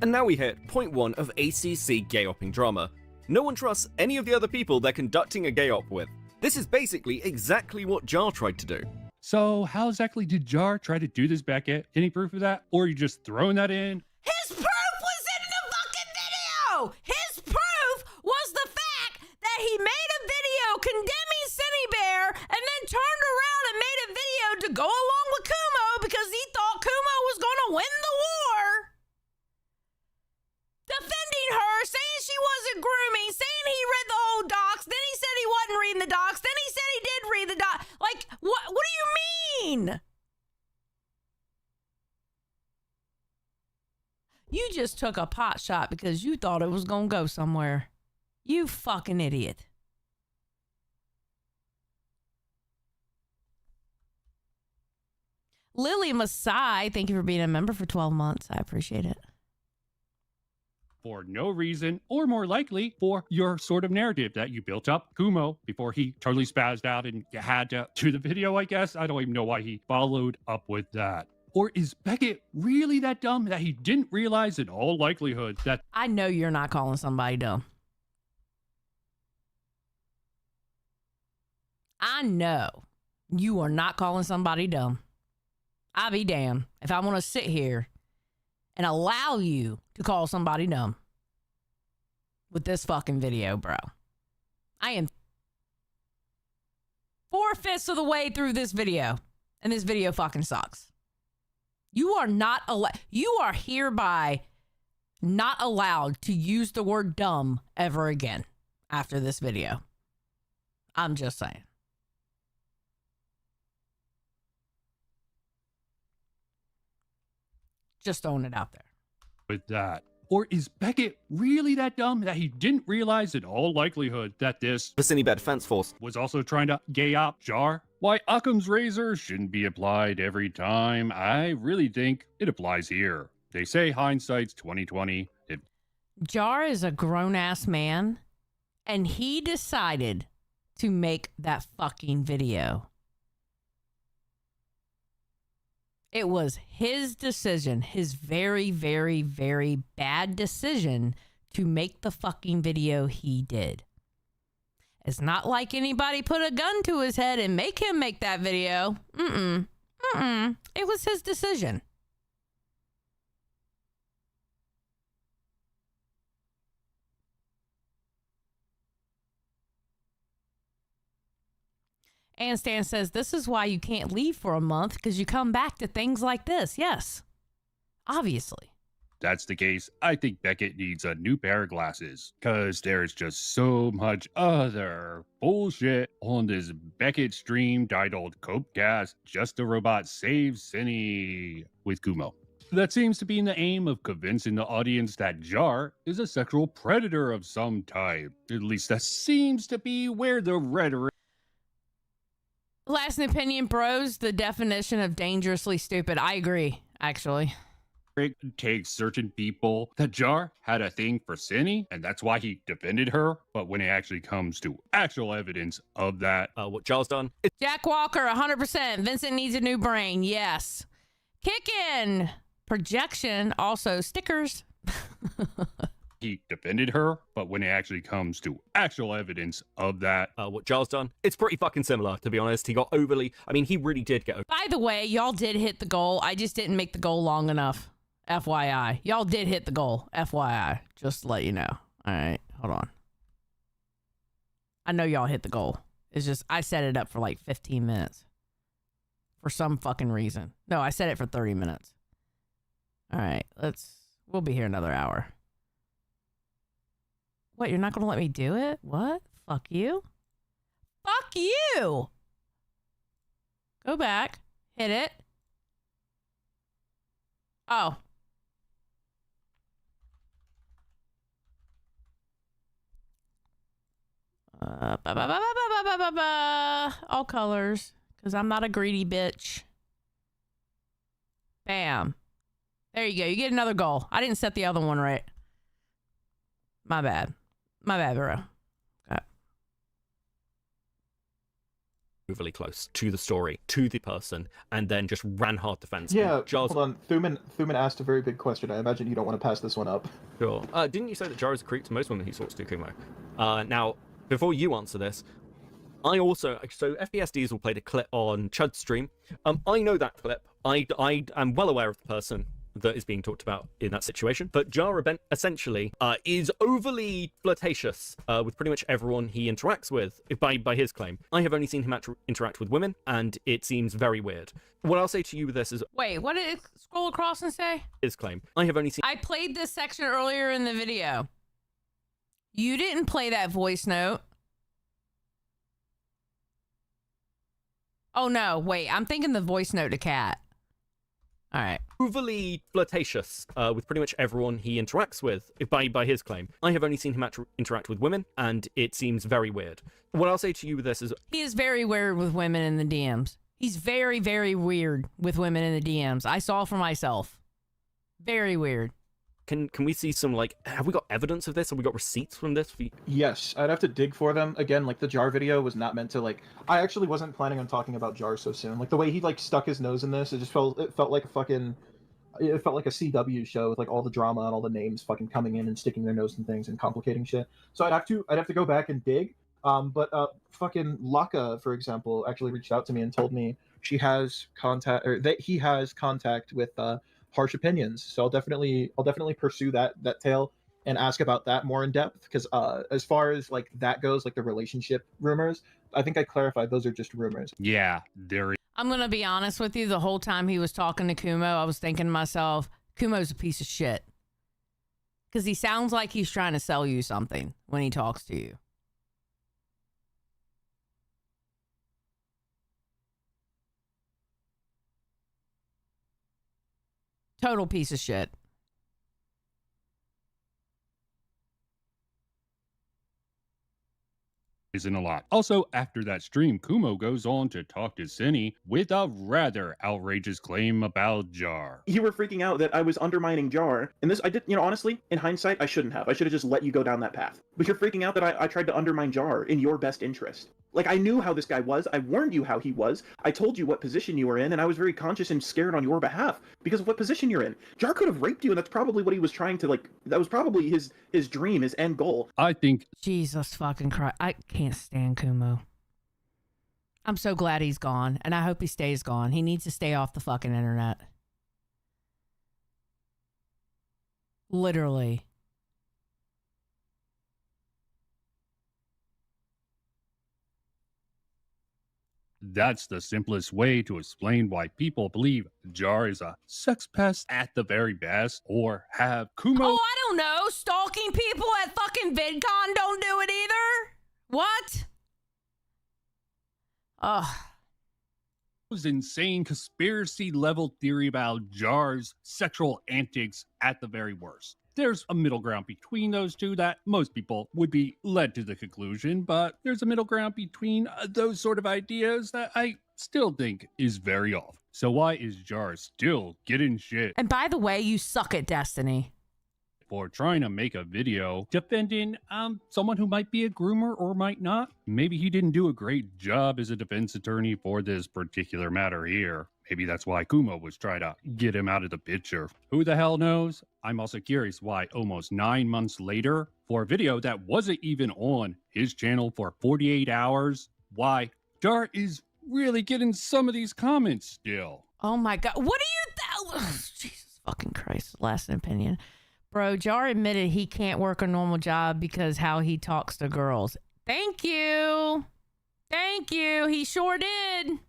And now we hit point 1 of ACC gay-opping drama. No one trusts any of the other people they're conducting a gay-op with. This is basically exactly what Jar tried to do. So how exactly did Jar try to do this, Beckett? Any proof of that? Or are you just throwing that in? His proof was in the fucking video! His proof was the fact that he made a video condemning Cine Bear and then turned around and made a video to go along with Kumo because he thought Kumo was going to win the war. Defending her, saying she wasn't grooming, saying he read the whole docs, then he said he wasn't reading the docs, then he said he did read the docs. Like, what do you mean? You just took a pot shot because you thought it was going to go somewhere. You fucking idiot. Lily Masai, thank you for being a member for 12 months. I appreciate it. For no reason, or more likely, for your sort of narrative that you built up Kumo before he totally spazzed out and you had to do the video, I guess. I don't even know why he followed up with that. Or is Beckett really that dumb that he didn't realize in all likelihood that... I know you're not calling somebody dumb. I know you are not calling somebody dumb. I'll be damned if I want to sit here and allow you to call somebody dumb with this fucking video, bro. I am 4/5 of the way through this video, and this video fucking sucks. You are not you are hereby not allowed to use the word dumb ever again after this video. I'm just saying. Just throwing it out there. With that. Or is Beckett really that dumb that he didn't realize in all likelihood that this Vicinity Bed Defense Force was also trying to gay up Jar? Why Occam's razor shouldn't be applied every time. I really think it applies here. They say hindsight's 20/20. Jar is a grown-ass man, and he decided to make that fucking video. It was his decision, his very, very, very bad decision to make the fucking video he did. It's not like anybody put a gun to his head and make him make that video. It was his decision. And Stan says, this is why you can't leave for a month, because you come back to things like this. Yes, obviously. That's the case. I think Beckett needs a new pair of glasses, because there's just so much other bullshit on this Beckett stream titled Copecast Just a Robot Saves Cinny with Kumo. That seems to be in the aim of convincing the audience that Jar is a sexual predator of some type. At least that seems to be where the rhetoric... Last opinion, bros, the definition of dangerously stupid. I agree, actually. Takes certain people that Jar had a thing for Cinny, and that's why he defended her. But when it actually comes to actual evidence of that, what Jar's done. Jack Walker, 100%. Vincent needs a new brain. Yes. Kick in. Projection. Also stickers. he defended her, but when it actually comes to actual evidence of that, what Jar's done, it's pretty fucking similar, to be honest. He got overly, I mean, he really did get over. By the way, y'all did hit the goal. I just didn't make the goal long enough. FYI. Y'all did hit the goal. FYI. Just to let you know. All right, hold on. I know y'all hit the goal. It's just, I set it up for like 15 minutes. For some fucking reason. No, I set it for 30 minutes. All right, we'll be here another hour. What, you're not going to let me do it? What? Fuck you? Fuck you! Go back. Hit it. Oh. All colors. Because I'm not a greedy bitch. Bam. There you go. You get another goal. I didn't set the other one right. My bad. My bad, bro. Okay. Overly close to the story, to the person, and then just ran hard defense. Yeah, Jar's... hold on. Thuman asked a very big question. I imagine you don't want to pass this one up. Sure. Didn't you say that Jar is a creep to most women he talks to, Kumo? Now, before you answer this, I also... So, FPS Diesel played a clip on Chud's stream. I know that clip. I am well aware of the person that is being talked about in that situation. But Jar essentially is overly flirtatious with pretty much everyone he interacts with, by his claim. I have only seen him interact with women, and it seems very weird. What I'll say to you with this is... Wait, what did it scroll across and say? His claim. I have only seen... I played this section earlier in the video. You didn't play that voice note. Oh, no, wait. I'm thinking the voice note to Kat. All right. Overly flirtatious with pretty much everyone he interacts with, by his claim. I have only seen him interact with women, and it seems very weird. What I'll say to you with this is... He is very weird with women in the DMs. He's very, very weird with women in the DMs. I saw for myself. Very weird. Can we see some, like, have we got evidence of this? Have we got receipts from this? Yes, I'd have to dig for them. Again, like, the Jar video was not meant to, like, I actually wasn't planning on talking about Jar so soon. Like, the way he, like, stuck his nose in this, it felt like a fucking, it felt like a CW show with, like, all the drama and all the names fucking coming in and sticking their nose in things and complicating shit. So I'd have to go back and dig. But fucking Laka, for example, actually reached out to me and told me she has contact, or that he has contact with, Harsh Opinions. So I'll definitely pursue that tale and ask about that more in depth, because as far as like that goes, like the relationship rumors, I think I clarified those are just rumors. Yeah, I'm gonna be honest with you. The whole time he was talking to Kumo, I was thinking to myself, Kumo's a piece of shit, because he sounds like he's trying to sell you something when he talks to you. Total piece of shit. Isn't a lot. Also, after that stream, Kumo goes on to talk to Cinny with a rather outrageous claim about Jar. You were freaking out that I was undermining Jar, and this, I did, honestly, in hindsight, I shouldn't have. I should have just let you go down that path. But you're freaking out that I tried to undermine Jar in your best interest. Like, I knew how this guy was, I warned you how he was, I told you what position you were in, and I was very conscious and scared on your behalf because of what position you're in. Jar could have raped you, and that's probably what he was trying to, like, that was probably his dream, his end goal. I think... Jesus fucking Christ. I can't stand Kumo. I'm so glad he's gone, and I hope he stays gone. He needs to stay off the fucking internet. Literally. That's the simplest way to explain why people believe Jar is a sex pest at the very best, or have Kumo... Oh, I don't know. Stalking people at fucking VidCon don't do it either? What? Ugh. Was insane conspiracy level theory about Jar's sexual antics at the very worst. There's a middle ground between those two that most people would be led to the conclusion, but there's a middle ground between those sort of ideas that I still think is very off. So why is Jar still getting shit? And by the way, you suck at Destiny. For trying to make a video defending someone who might be a groomer or might not. Maybe he didn't do a great job as a defense attorney for this particular matter here. Maybe that's why Kumo was trying to get him out of the picture. Who the hell knows? I'm also curious why almost 9 months later, for a video that wasn't even on his channel for 48 hours, why Jar is really getting some of these comments still. Oh my god. What do you... Jesus fucking Christ. Last opinion. Bro, Jar admitted he can't work a normal job because how he talks to girls. Thank you. Thank you. He sure did.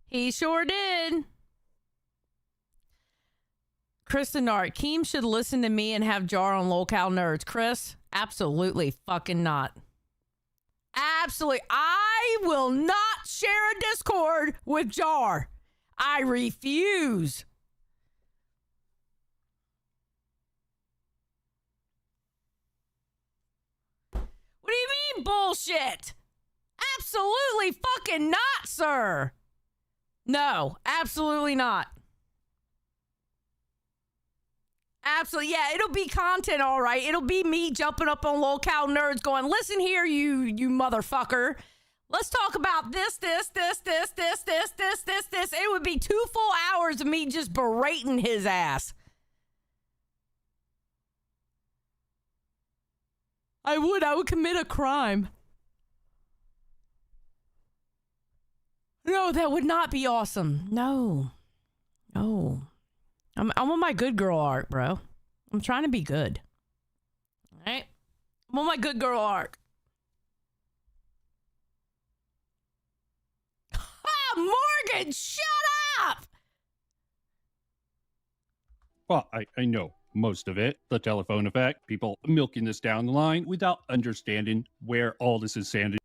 He sure did. Chris Denard, Keem should listen to me and have Jar on Lolcow Nerds. Chris, absolutely fucking not. Absolutely. I will not share a Discord with Jar. I refuse. What do you mean bullshit? Absolutely fucking not, sir. No, absolutely not. Absolutely, yeah, it'll be content, all right. It'll be me jumping up on Lolcow Nerds going, listen here, you motherfucker. Let's talk about this. It would be 2 full hours of me just berating his ass. I would commit a crime. No, that would not be awesome. No. I'm on my good girl arc, bro. I'm trying to be good. All right? I'm on my good girl arc. Morgan, shut up! Well, I know most of it. The telephone effect, people milking this down the line without understanding where all this is sanded.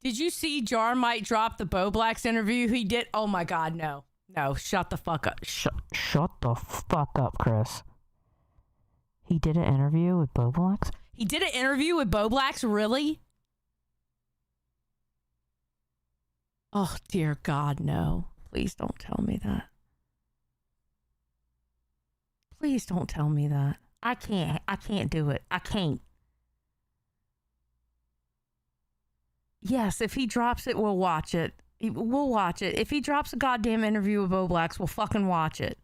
Did you see Jar might drop the Bo Blacks interview he did? Oh my God, no. No, shut the fuck up. Shut the fuck up, Chris. He did an interview with Bo Blacks? He did an interview with Bo Blacks? Really? Oh, dear God, no. Please don't tell me that. Please don't tell me that. I can't do it. I can't. Yes, if he drops it, we'll watch it. We'll watch it. If he drops a goddamn interview with Bo Blacks, we'll fucking watch it.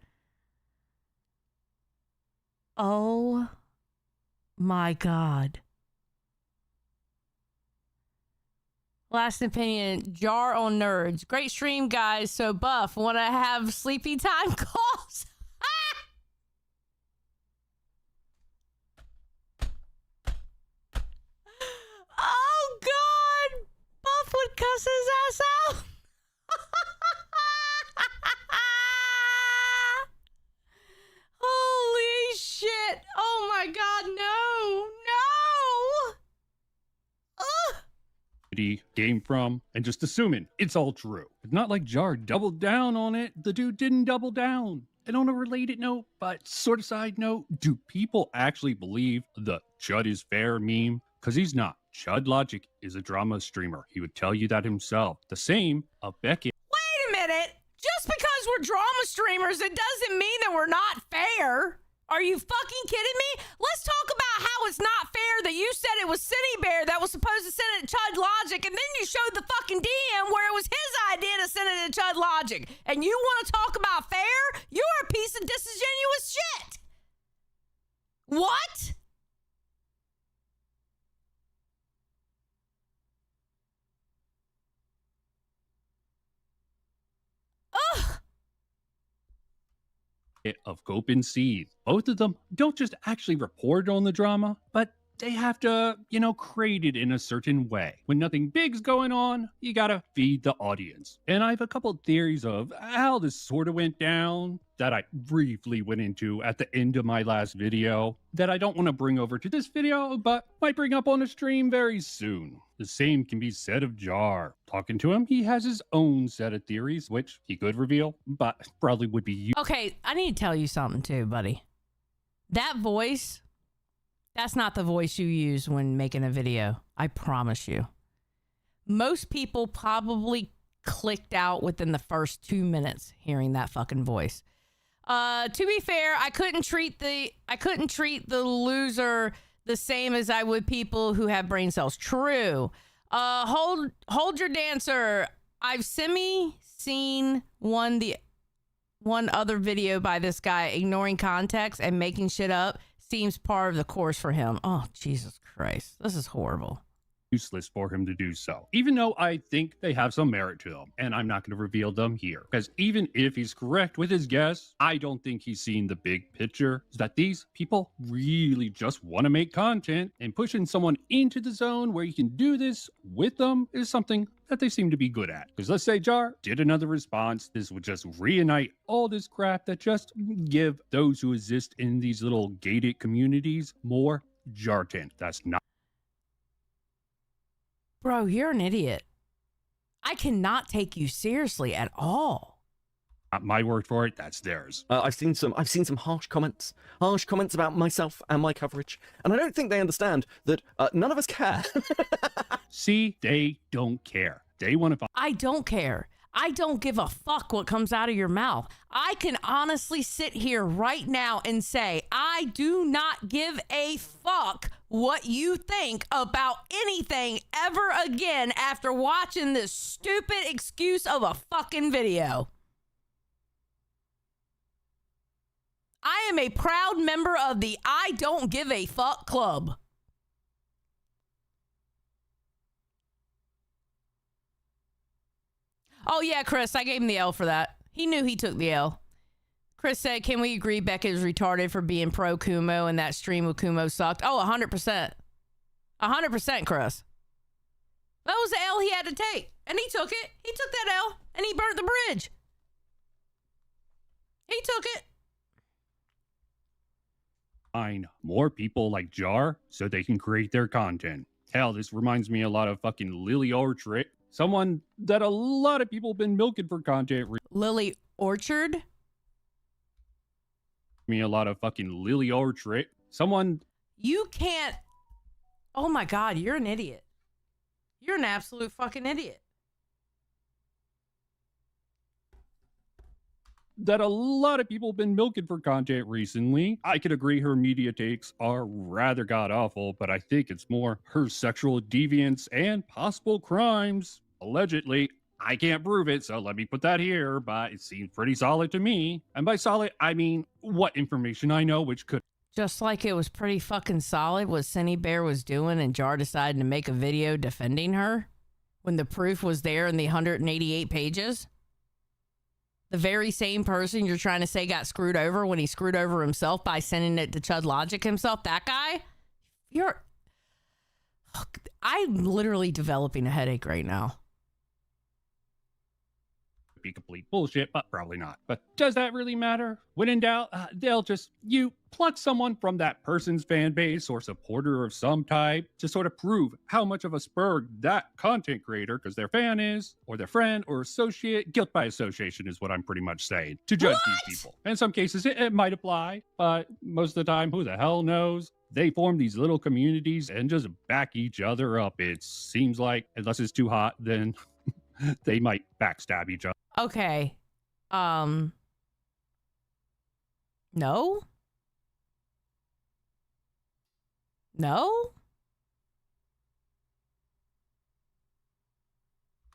Oh my God. Last opinion, Jar on Nerds. Great stream, guys. So buff. Want to have sleepy time calls? Oh, God. Buff would cuss his ass out. Holy shit. Oh, my God. No. No. Ugh. He came from, and just assuming it's all true. It's not like Jar doubled down on it. The dude didn't double down. And on a related note, but sort of side note, do people actually believe the Chud is fair meme? Because he's not. Chud Logic is a drama streamer. He would tell you that himself. The same of Beckett. Wait a minute. Just because we're drama streamers, it doesn't mean that we're not fair. Are you fucking kidding me? Let's talk about how it's not fair that you said it was Cine Bear that was supposed to send it to Chud Logic, and then you showed the fucking DM where it was his idea to send it to Chud Logic. And you want to talk about fair? You're a piece of disingenuous shit. What? Ugh. Of Cope and Seed. Both of them don't just actually report on the drama, but they have to, create it in a certain way. When nothing big's going on, you gotta feed the audience. And I have a couple theories of how this sort of went down that I briefly went into at the end of my last video that I don't want to bring over to this video, but might bring up on a stream very soon. The same can be said of Jar. Talking to him, he has his own set of theories, which he could reveal, but probably would be Okay, I need to tell you something too, buddy. That voice, that's not the voice you use when making a video. I promise you. Most people probably clicked out within the first 2 minutes hearing that fucking voice. To be fair, I couldn't treat the loser the same as I would people who have brain cells. True. Hold your dancer. I've seen one other video by this guy ignoring context and making shit up. Seems part of the course for him. Oh, Jesus Christ. This is horrible. Useless for him to do so, even though I think they have some merit to them, and I'm not going to reveal them here, because even if he's correct with his guess, I don't think he's seen the big picture, is that these people really just want to make content, and pushing someone into the zone where you can do this with them is something that they seem to be good at. Because let's say Jar did another response, this would just reunite all this crap that just give those who exist in these little gated communities more jargon. That's not. Bro, you're an idiot. I cannot take you seriously at all. Not my word for it, that's theirs. I've seen some harsh comments about myself and my coverage, and I don't think they understand that none of us care. See, they don't care. They want to. I don't care. I don't give a fuck what comes out of your mouth. I can honestly sit here right now and say, I do not give a fuck what you think about anything ever again after watching this stupid excuse of a fucking video. I am a proud member of the I don't give a fuck club. Oh, yeah, Chris, I gave him the L for that. He knew he took the L. Chris said, can we agree Becca is retarded for being pro Kumo and that stream with Kumo sucked? Oh, 100%. 100%, Chris. That was the L he had to take. And he took it. He took that L and he burnt the bridge. He took it. Find more people like Jar so they can create their content. Hell, this reminds me a lot of fucking Lily Orchard. Someone that a lot of people have been milking for content. Lily Orchard? Me a lot of fucking Lily Orchard. Someone. You can't. Oh my God, you're an idiot. You're an absolute fucking idiot. that a lot of people have been milking for content recently. I could agree her media takes are rather god-awful, but I think it's more her sexual deviance and possible crimes. Allegedly. I can't prove it, so let me put that here, but it seems pretty solid to me. And by solid, I mean what information I know, which could... Just like it was pretty fucking solid what Cindy Bear was doing and Jar decided to make a video defending her when the proof was there in the 188 pages. The very same person you're trying to say got screwed over when he screwed over himself by sending it to Chud Logic himself, that guy? I'm literally developing a headache right now. Be complete bullshit, but probably not. But does that really matter? When in doubt, they'll just pluck someone from that person's fan base or supporter of some type to sort of prove how much of a spurg that content creator, because their fan is, or their friend or associate. Guilt by association is what I'm pretty much saying to judge these people. In some cases, it might apply, but most of the time, who the hell knows? They form these little communities and just back each other up. It seems like, unless it's too hot, then they might backstab each other. Okay. No? No?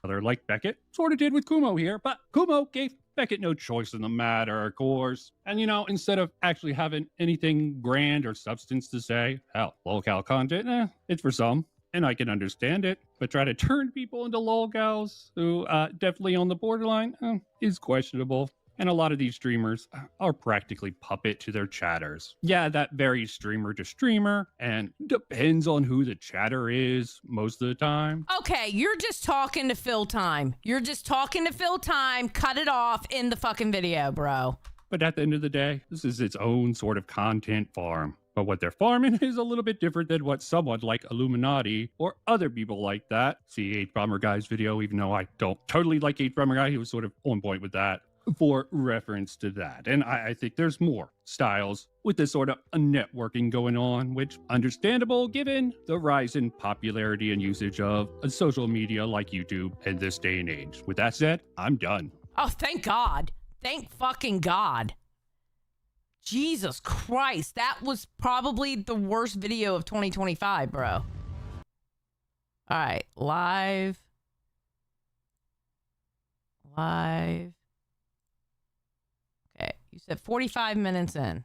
Like Beckett sort of did with Kumo here, but Kumo gave Beckett no choice in the matter, of course. And instead of actually having anything grand or substance to say, hell, lolcow content, it's for some. And I can understand it, but try to turn people into lolcows who definitely on the borderline is questionable. And a lot of these streamers are practically puppet to their chatters. Yeah, that varies streamer to streamer and depends on who the chatter is most of the time. Okay, you're just talking to fill time. You're just talking to fill time. Cut it off in the fucking video, bro. But at the end of the day, this is its own sort of content farm. But what they're farming is a little bit different than what someone like Illuminati or other people like that. See H-Bomber Guy's video, even though I don't totally like H-Bomber Guy, he was sort of on point with that for reference to that. And I think there's more styles with this sort of networking going on, which understandable given the rise in popularity and usage of social media like YouTube in this day and age. With that said, I'm done. Oh, thank God. Thank fucking God. Jesus Christ, that was probably the worst video of 2025, bro. All right, live. Okay, you said 45 minutes in.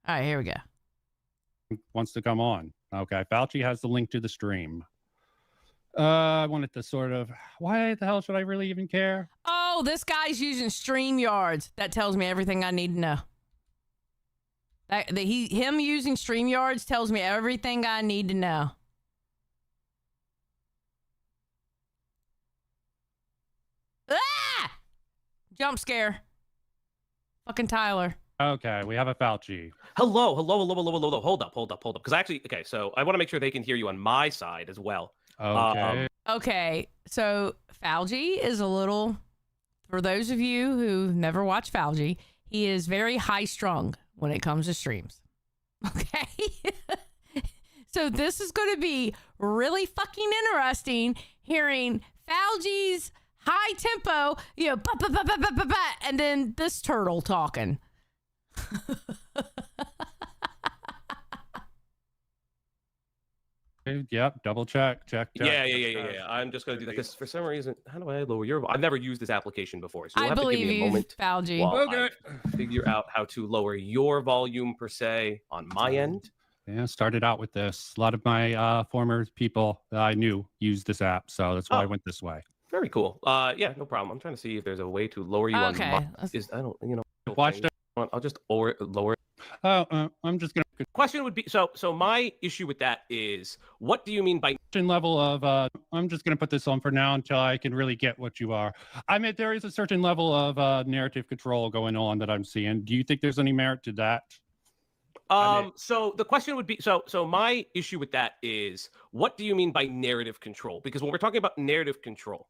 All right, here we go. Wants to come on. Okay, Fauci has the link to the stream. I wanted to sort of, why the hell should I really even care? Oh, this guy's using StreamYards. That tells me everything I need to know. Him using StreamYards tells me everything I need to know. Ah! Jump scare. Fucking Tyler. Okay, we have a Fauci. Hello. Hold up. Because actually, okay, so I want to make sure they can hear you on my side as well. Okay. Okay, so Fauci is a little, for those of you who never watched Fauci, he is very high strung when it comes to streams. Okay? So this is going to be really fucking interesting hearing Fauci's high tempo, and then this turtle talking. Yep, double check. Yeah. I'm just going to do that because for some reason, how do I lower your... I've never used this application before, so you'll have to give me a moment Fauci. while I figure out how to lower your volume per se on my end. Yeah, started out with this. A lot of my former people that I knew used this app, so that's why I went this way. Very cool. Yeah, no problem. I'm trying to see if there's a way to lower you on my... I don't, Watched it. I'll just lower. I'm just gonna. Question would be so my issue with that is, what do you mean by level of? I'm just gonna put this on for now until I can really get what you are. I mean, there is a certain level of narrative control going on that I'm seeing. Do you think there's any merit to that? So the question would be, so my issue with that is, what do you mean by narrative control? Because when we're talking about narrative control,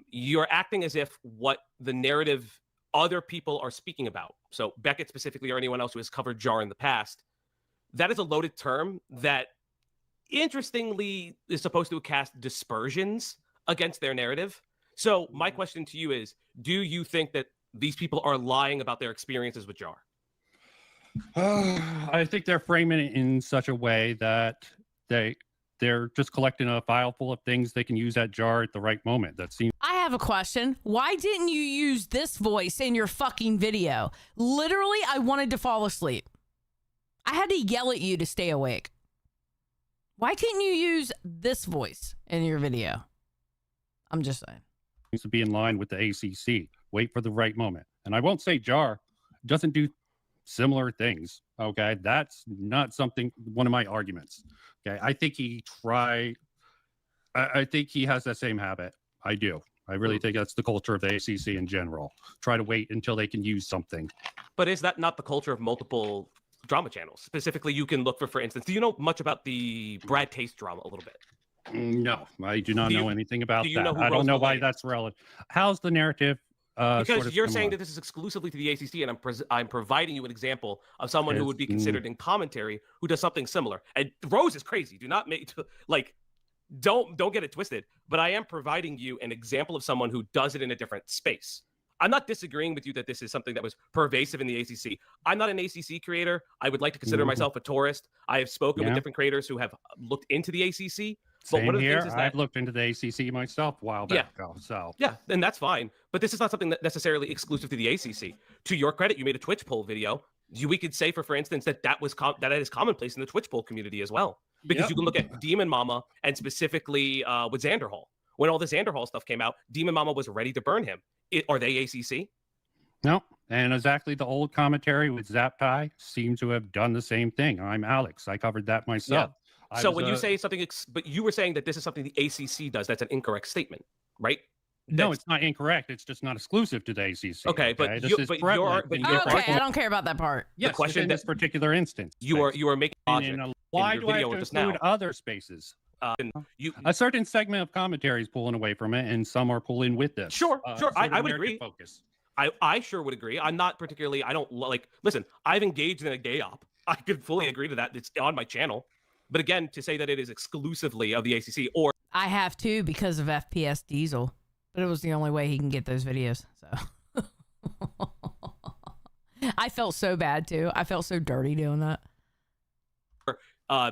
you're acting as if what the narrative other people are speaking about. So Beckett specifically, or anyone else who has covered JAR in the past, that is a loaded term that interestingly is supposed to cast dispersions against their narrative. So my question to you is, do you think that these people are lying about their experiences with Jar? I think they're framing it in such a way that they're just collecting a file full of things they can use at Jar at the right moment. That seems. I have a question. Why didn't you use this voice in your fucking video? Literally, I wanted to fall asleep. I had to yell at you to stay awake. Why couldn't you use this voice in your video? I'm just saying. Needs to be in line with the ACC. Wait for the right moment. And I won't say Jar doesn't do similar things. Okay, that's not one of my arguments. Okay, I think I think he has that same habit. I do. I really think that's the culture of the ACC in general. Try to wait until they can use something. But is that not the culture of multiple drama channels? Specifically, you can look for instance, do you know much about the Brad Taste drama a little bit? No, I do not know anything about that. Know who I don't know why is? that's relevant. How's the narrative? Because sort of you're similar? saying that this is exclusively to the ACC, and I'm providing you an example of someone who would be considered in commentary who does something similar. And Rose is crazy. Do not make don't get it twisted. But I am providing you an example of someone who does it in a different space. I'm not disagreeing with you that this is something that was pervasive in the ACC. I'm not an ACC creator. I would like to consider myself a tourist. I have spoken with different creators who have looked into the ACC. But Same one of the here. things is that I've looked into the ACC myself a while back ago. So yeah, and that's fine. But this is not something that necessarily exclusive to the ACC. To your credit, you made a Twitch poll video. We could say, for instance, that that is commonplace in the Twitch poll community as well. Because you can look at Demon Mama and specifically with Xanderhall. When all the Xanderhall stuff came out, Demon Mama was ready to burn him. Are they ACC? no, and exactly the old commentary with Zaptai seemed to have done the same thing. I'm Alex. I covered that myself. So when you say something, but you were saying that this is something the ACC does, that's an incorrect statement, right? No, it's not incorrect. It's just not exclusive to the ACC. Okay, but this is Okay, prevalent in different- I don't care about that part. Yes, the question in this particular instance. You are making logic. Why in your do I video have to with us include now. other spaces? A certain segment of commentary is pulling away from it, and some are pulling with this. Sure. sort I of would narrative agree. Focus. I sure would agree. I'm not particularly. I don't like. Listen, I've engaged in a gay op. I could fully agree to that. It's on my channel. But again, to say that it is exclusively of the ACC or I have to because of FPS Diesel, but it was the only way he can get those videos. So I felt so bad too. I felt so dirty doing that.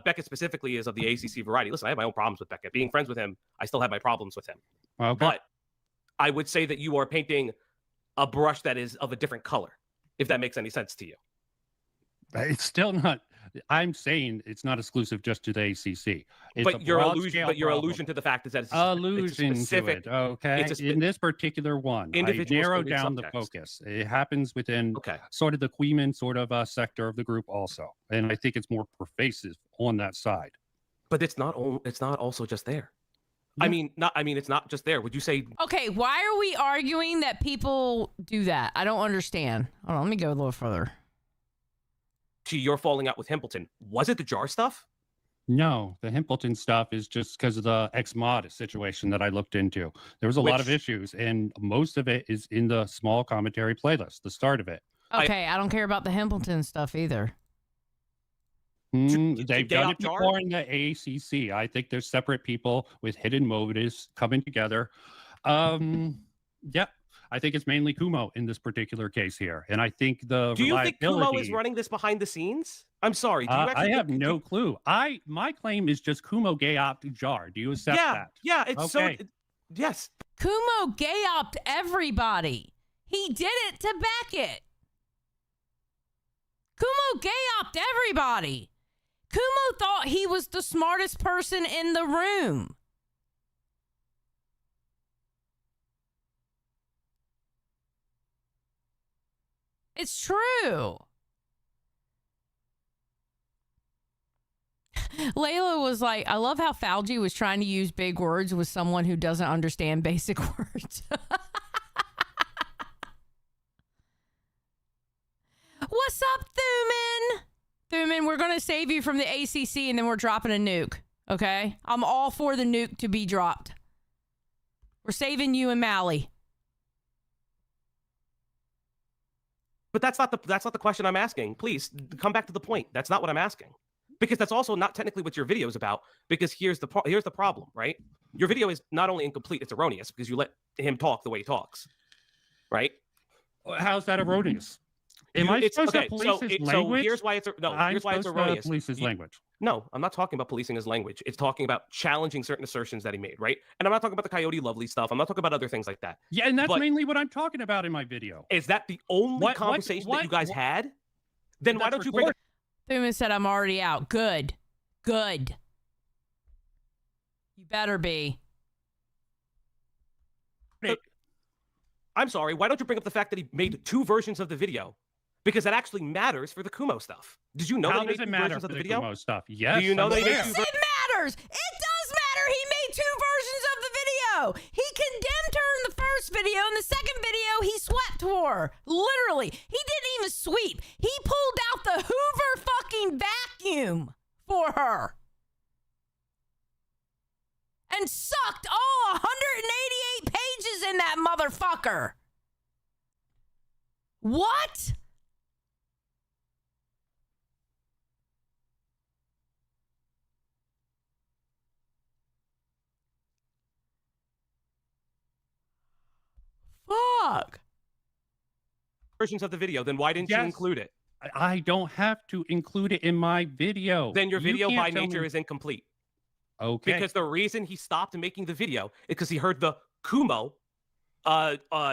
Beckett specifically is of the ACC variety. Listen, I have my own problems with Beckett. Being friends with him, I still have my problems with him. Okay. But I would say that you are painting a brush that is of a different color, if that makes any sense to you. It's still not. I'm saying it's not exclusive just to the ACC. It's But a your broad allusion, scale but your problem. allusion to the fact is that it's Allusion specific. to it. Okay. In this particular one, I individual narrowed specific down the subjects. focus. It happens within sort of the Queeman sort of sector of the group also, and I think it's more pervasive on that side. But it's not. It's not also just there. I mean, it's not just there. Would you say? Okay, why are we arguing that people do that? I don't understand. Hold on, let me go a little further. You're falling out with Himpleton. Was it the jar stuff? No, the Himpleton stuff is just because of the X-Mod situation that I looked into. There was a lot of issues, and most of it is in the small commentary playlist, the start of it. Okay, I don't care about the Himpleton stuff either. They've done it before in the ACC. I think there's separate people with hidden motives coming together. Yeah, I think it's mainly Kumo in this particular case here, and I think the Do you think Kumo reliability- is running this behind the scenes? I'm sorry. Do you I actually have no clue. My claim is just Kumo gay opt Jar. Do you accept that? Yeah, it's Okay. so. Yes. Kumo gay opt everybody. He did it to Beckett. Kumo gay opt everybody. Kumo thought he was the smartest person in the room. It's true. Layla was like, I love how Fauci was trying to use big words with someone who doesn't understand basic words. What's up, Thuman? Thuman, we're going to save you from the ACC and then we're dropping a nuke, okay? I'm all for the nuke to be dropped. We're saving you and Mally. But that's not the question I'm asking. Please come back to the point. That's not what I'm asking. Because that's also not technically what your video is about. Because here's the problem, right? Your video is not only incomplete, it's erroneous because you let him talk the way he talks, right? How's that erroneous? Am I supposed to police his language? So here's why it's erroneous. Police his language. No, I'm not talking about policing his language. It's talking about challenging certain assertions that he made, right? And I'm not talking about the Coyote Lovely stuff. I'm not taling about other things like that. Yeah, and that's mainly what I'm talking about in my video. Is that the only conversation that you guys had? Then why don't you bring up... Thuman said I'm already out. Good. Good. You better be. I'm sorry, why don't you bring up the fact that he made 2 versions of the video? Because that actually matters for the Kumo stuff. Did you know that he made 2 versions of the video? Kumo stuff? Yes. Do you know that he made 2 versions? It matters! It does matter! He made 2 versions of the video! He condemned her in the first video. In the second video, he swept her. Literally. He didn't even sweep. He pulled out the Hoover fucking vacuum for her. And sucked all 188 pages in that motherfucker. What? Fuck. Versions of the video, then why didn't you include it? I don't have to include it in my video. Then your video by nature is incomplete. Okay. Because the reason he stopped making the video is because he heard the Kumo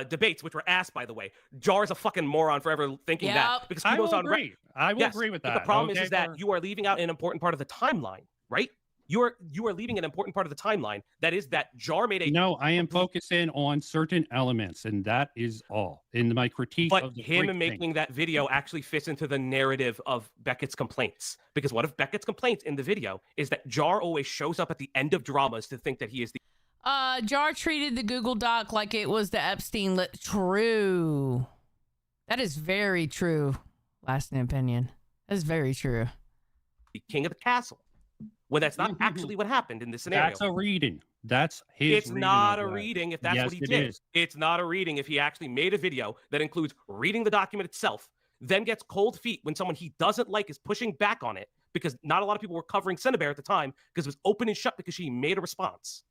debates, which were asked, by the way. Jar's a fucking moron for ever thinking that. Because Kumo's on agree. I will agree with that. But the problem is that you are leaving out an important part of the timeline, right? You are leaving an important part of the timeline. That is that Jar made a... No, I am focusing on certain elements, and that is all. In my critique of the him making that video actually fits into the narrative of Beckett's complaints. Because one of Beckett's complaints in the video is that Jar always shows up at the end of dramas to think that he is the... Jar treated the Google Doc like it was the Epstein True. That is very true. Lasting opinion. That is very true. The king of the castle. When that's not actually what happened in this scenario. That's a reading. That's his It's not a reading if that's what he did. Is. It's not a reading if he actually made a video that includes reading the document itself, then gets cold feet when someone he doesn't like is pushing back on it, because not a lot of people were covering Cinnabar at the time because it was open and shut because she made a response.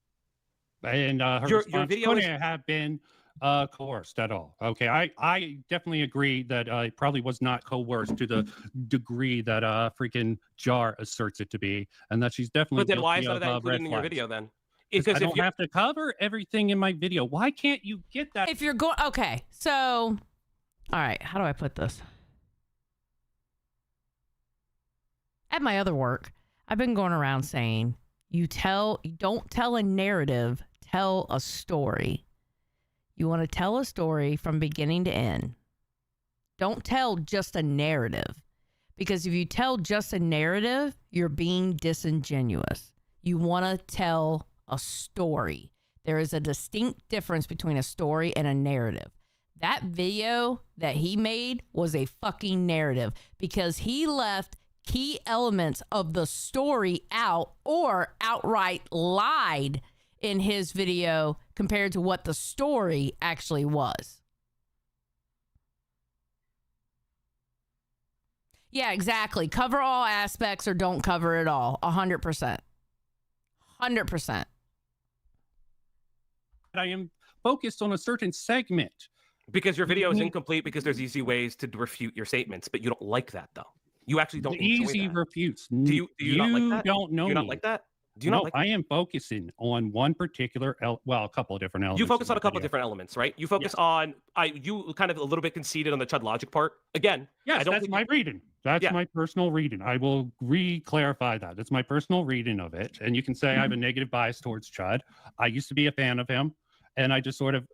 And her response couldn't have been coerced at all. Okay, I definitely agree that it probably was not coerced to the degree that freaking Jar asserts it to be, and that she's definitely. But then why is that included in your video then? Because I don't have to cover everything in my video. Why can't you get that? If you're going, okay, so, all right, how do I put this? At my other work, I've been going around saying, don't tell a narrative, tell a story. You want to tell a story from beginning to end. Don't tell just a narrative. Because if you tell just a narrative, you're being disingenuous. You want to tell a story. There is a distinct difference between a story and a narrative. That video that he made was a fucking narrative because he left key elements of the story out or outright lied in his video compared to what the story actually was. Yeah, exactly. Cover all aspects or don't cover it all. 100%. 100%. I am focused on a certain segment. Because your video is incomplete because there's easy ways to refute your statements, but you don't like that though. You actually don't enjoy easy that. refutes. Do you not like that? Don't know Do you not me. like that? Do you not like that? I am focusing on one particular, a couple of different elements. You focus on a couple of different elements, right? You focus on, you kind of a little bit conceded on the Chud logic part. Again, yes, that's my reading. That's my personal reading. I will re-clarify that. It's my personal reading of it. And you can say I have a negative bias towards Chud. I used to be a fan of him, and I just sort of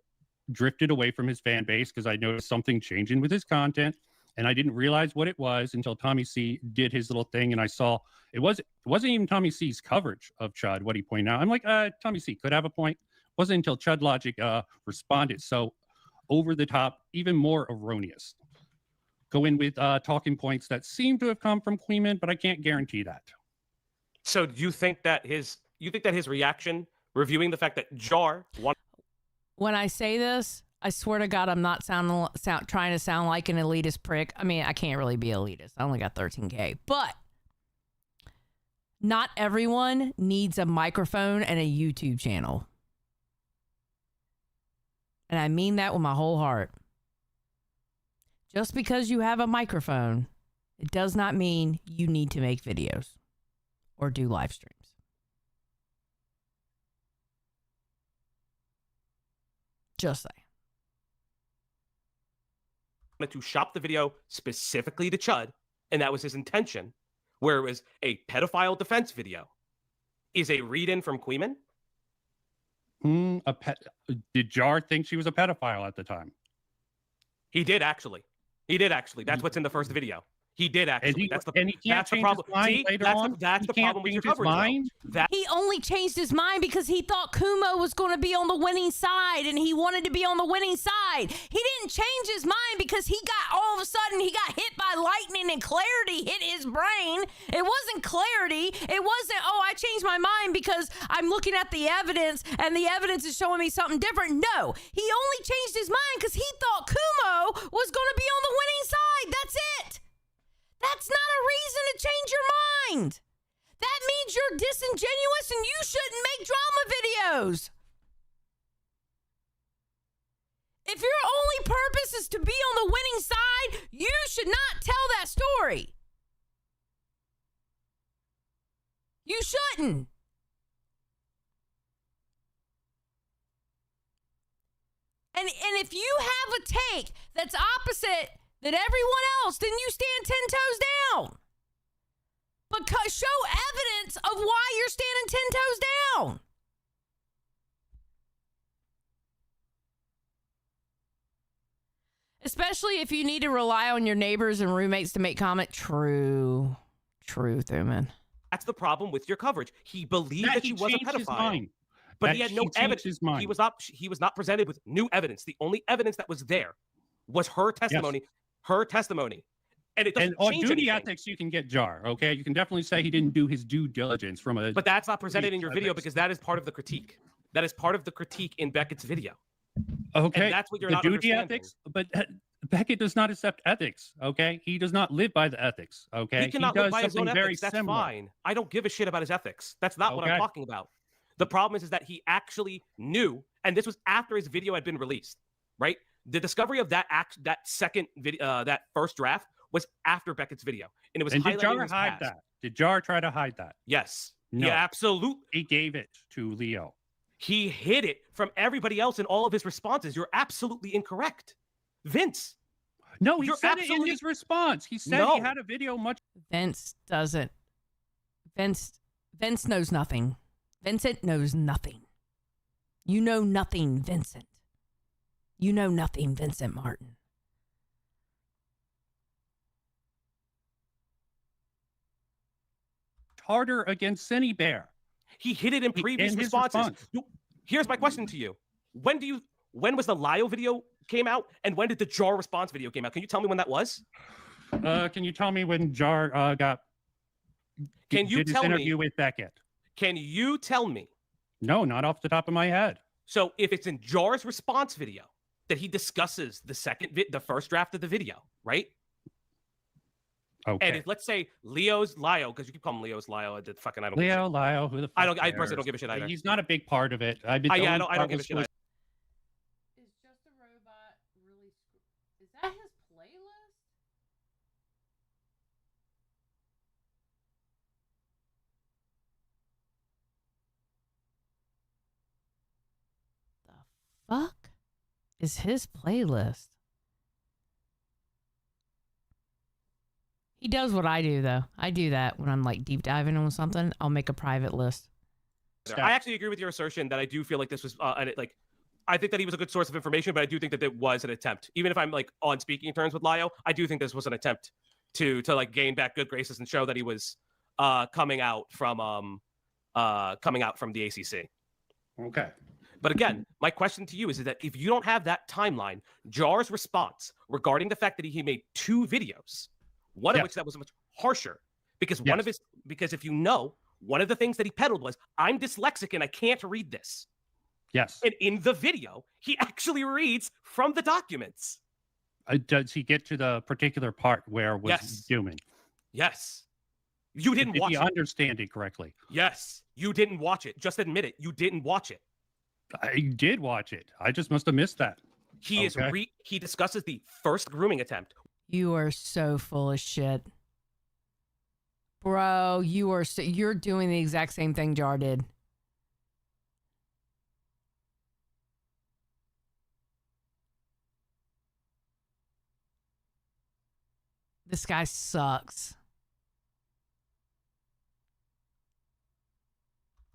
drifted away from his fan base because I noticed something changing with his content. And I didn't realize what it was until Tommy C did his little thing, and I saw it wasn't even Tommy C's coverage of Chud, what he pointed out. I'm like, Tommy C could have a point. It wasn't until Chud Logic responded so over the top, even more erroneous. Go in with talking points that seem to have come from Queeman, but I can't guarantee that. So do you think that his reaction, reviewing the fact that Jar won? When I say this, I swear to God, I'm not trying to sound like an elitist prick. I mean, I can't really be elitist. I only got 13K. But Not everyone needs a microphone and a YouTube channel. And I mean that with my whole heart. Just because you have a microphone, it does not mean you need to make videos or do live streams. Just saying. To shop the video specifically to Chud, and that was his intention, where it was a pedophile defense video, is a read-in from Queeman. Did Jar think she was a pedophile at the time? He did actually. That's what's in the first video. He did actually. That's the problem. See, that's the problem with your coverage. He only changed his mind because he thought Kumo was going to be on the winning side and he wanted to be on the winning side. He didn't change his mind because all of a sudden he got hit by lightning and clarity hit his brain. It wasn't clarity. It wasn't, I changed my mind because I'm looking at the evidence and the evidence is showing me something different. No, he only changed his mind because he thought Kumo was going to be on the winning side. That's it. That's not a reason to change your mind. That means you're disingenuous and you shouldn't make drama videos. If your only purpose is to be on the winning side, you should not tell that story. You shouldn't. And if you have a take that's opposite than everyone else, then you stand 10 toes down. Because show evidence of why you're standing 10 toes down. Especially if you need to rely on your neighbors and roommates to make comment. True, Thuman. That's the problem with your coverage. He believed that she was a pedophile, but he had no evidence. He was not presented with new evidence. The only evidence that was there was her testimony. Yes. Her testimony. And it doesn't on change duty anything. ethics, you can get Jar, okay? You can definitely say he didn't do his due diligence from a... But that's not presented in your video because that is part of the critique. That is part of the critique in Beckett's video. Okay, and that's what you're the not duty understanding. ethics, but Beckett does not accept ethics, okay? He does not live by the ethics, okay? He cannot live by his own ethics. That's fine. I don't give a shit about his ethics. That's not what I'm talking about. The problem is that he actually knew, and this was after his video had been released, right? The discovery of that second video, that first draft, was after Beckett's video, and it was. And did highlighted Jar his hide past. that? Did Jar try to hide that? Yes. No. Yeah, absolutely. He gave it to Leo. He hid it from everybody else in all of his responses. You're absolutely incorrect, Vince. No, he said it in his response. He said he had a video much. Vince doesn't. Vince knows nothing. Vincent knows nothing. You know nothing, Vincent. You know nothing, Vincent Martin. Harder against Cinny Bear. He hid it in previous responses. Here's my question to you. When was the Lyle video came out, and when did the Jar response video came out? Can you tell me when that was? Can you tell me when Jar did his interview with Beckett? Can you tell me? No, not off the top of my head. So if it's in Jar's response video that he discusses the first draft of the video, right? Okay. And if, let's say Leo's Lio, because you keep calling him Leo's Lio, I don't. Lio, who the fuck I personally don't give a shit either. He's not a big part of it. I don't give a shit either. Is Just a Robot really? Is that his playlist? The fuck is his playlist? He does what I do, though. I do that when I'm like deep diving on something. I'll make a private list. I actually agree with your assertion that I do feel like this was I think that he was a good source of information, but I do think that it was an attempt. Even if I'm like on speaking terms with Lio, I do think this was an attempt to like gain back good graces and show that he was coming out from the ACC. Okay. But again, my question to you is that if you don't have that timeline, Jar's response regarding the fact that he made 2 videos, one of which that was much harsher, because because if you know, one of the things that he peddled was, I'm dyslexic and I can't read this. Yes. And in the video, he actually reads from the documents. Does he get to the particular part where was human? Yes. You didn't watch it. Did you understand it correctly? Yes, you didn't watch it. Just admit it. You didn't watch it. I did watch it. I just must have missed that. He he discusses the first grooming attempt. You are so full of shit. Bro, you're doing the exact same thing Jar did. This guy sucks.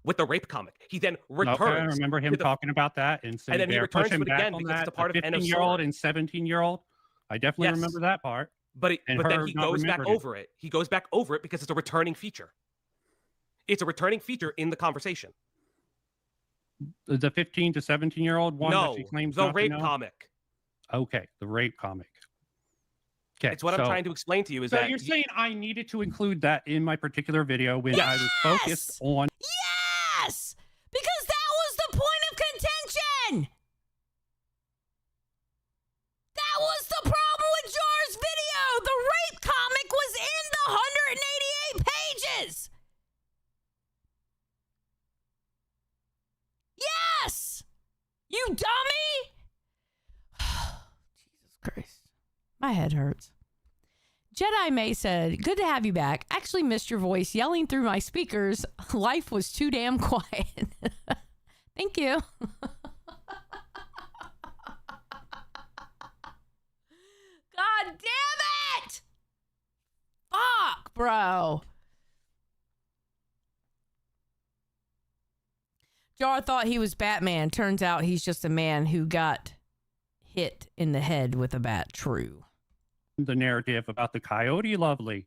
With the rape comic, he then returns. Okay, I remember him talking about that, and then he returns to it again because it's a part of 15-year-old and 17-year-old. I definitely remember that part. But then he goes back over it. He goes back over it because it's a returning feature. It's a returning feature in the conversation. The 15 to 17-year-old one that she claims the not rape to know? comic. Okay, the rape comic. Okay, it's what I'm trying to explain to you is that you're saying I needed to include that in my particular video when I was focused on. Yes, because that was the point of contention. That was the problem with Jar's video. The rape comic was in the 188 pages. Yes, you dummy. Jesus Christ. My head hurts. Jedi May said, good to have you back. Actually missed your voice yelling through my speakers. Life was too damn quiet. Thank you. God damn it! Fuck, bro. Jar thought he was Batman. Turns out he's just a man who got hit in the head with a bat. True. The narrative about the Coyote Lovely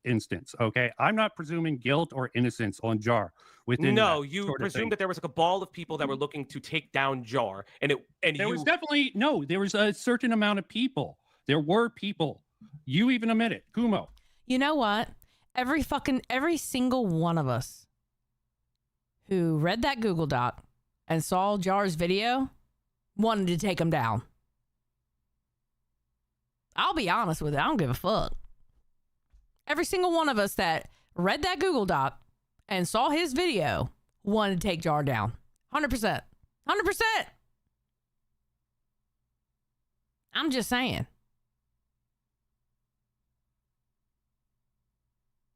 instance. Okay, I'm not presuming guilt or innocence on Jar. You presumed that there was like a ball of people that were looking to take down Jar, there was a certain amount of people. There were people. You even admit it, Kumo. You know what? Every single one of us who read that Google Doc and saw Jar's video wanted to take him down. I'll be honest with you. I don't give a fuck. Every single one of us that read that Google Doc and saw his video wanted to take Jar down. 100%. 100%. I'm just saying.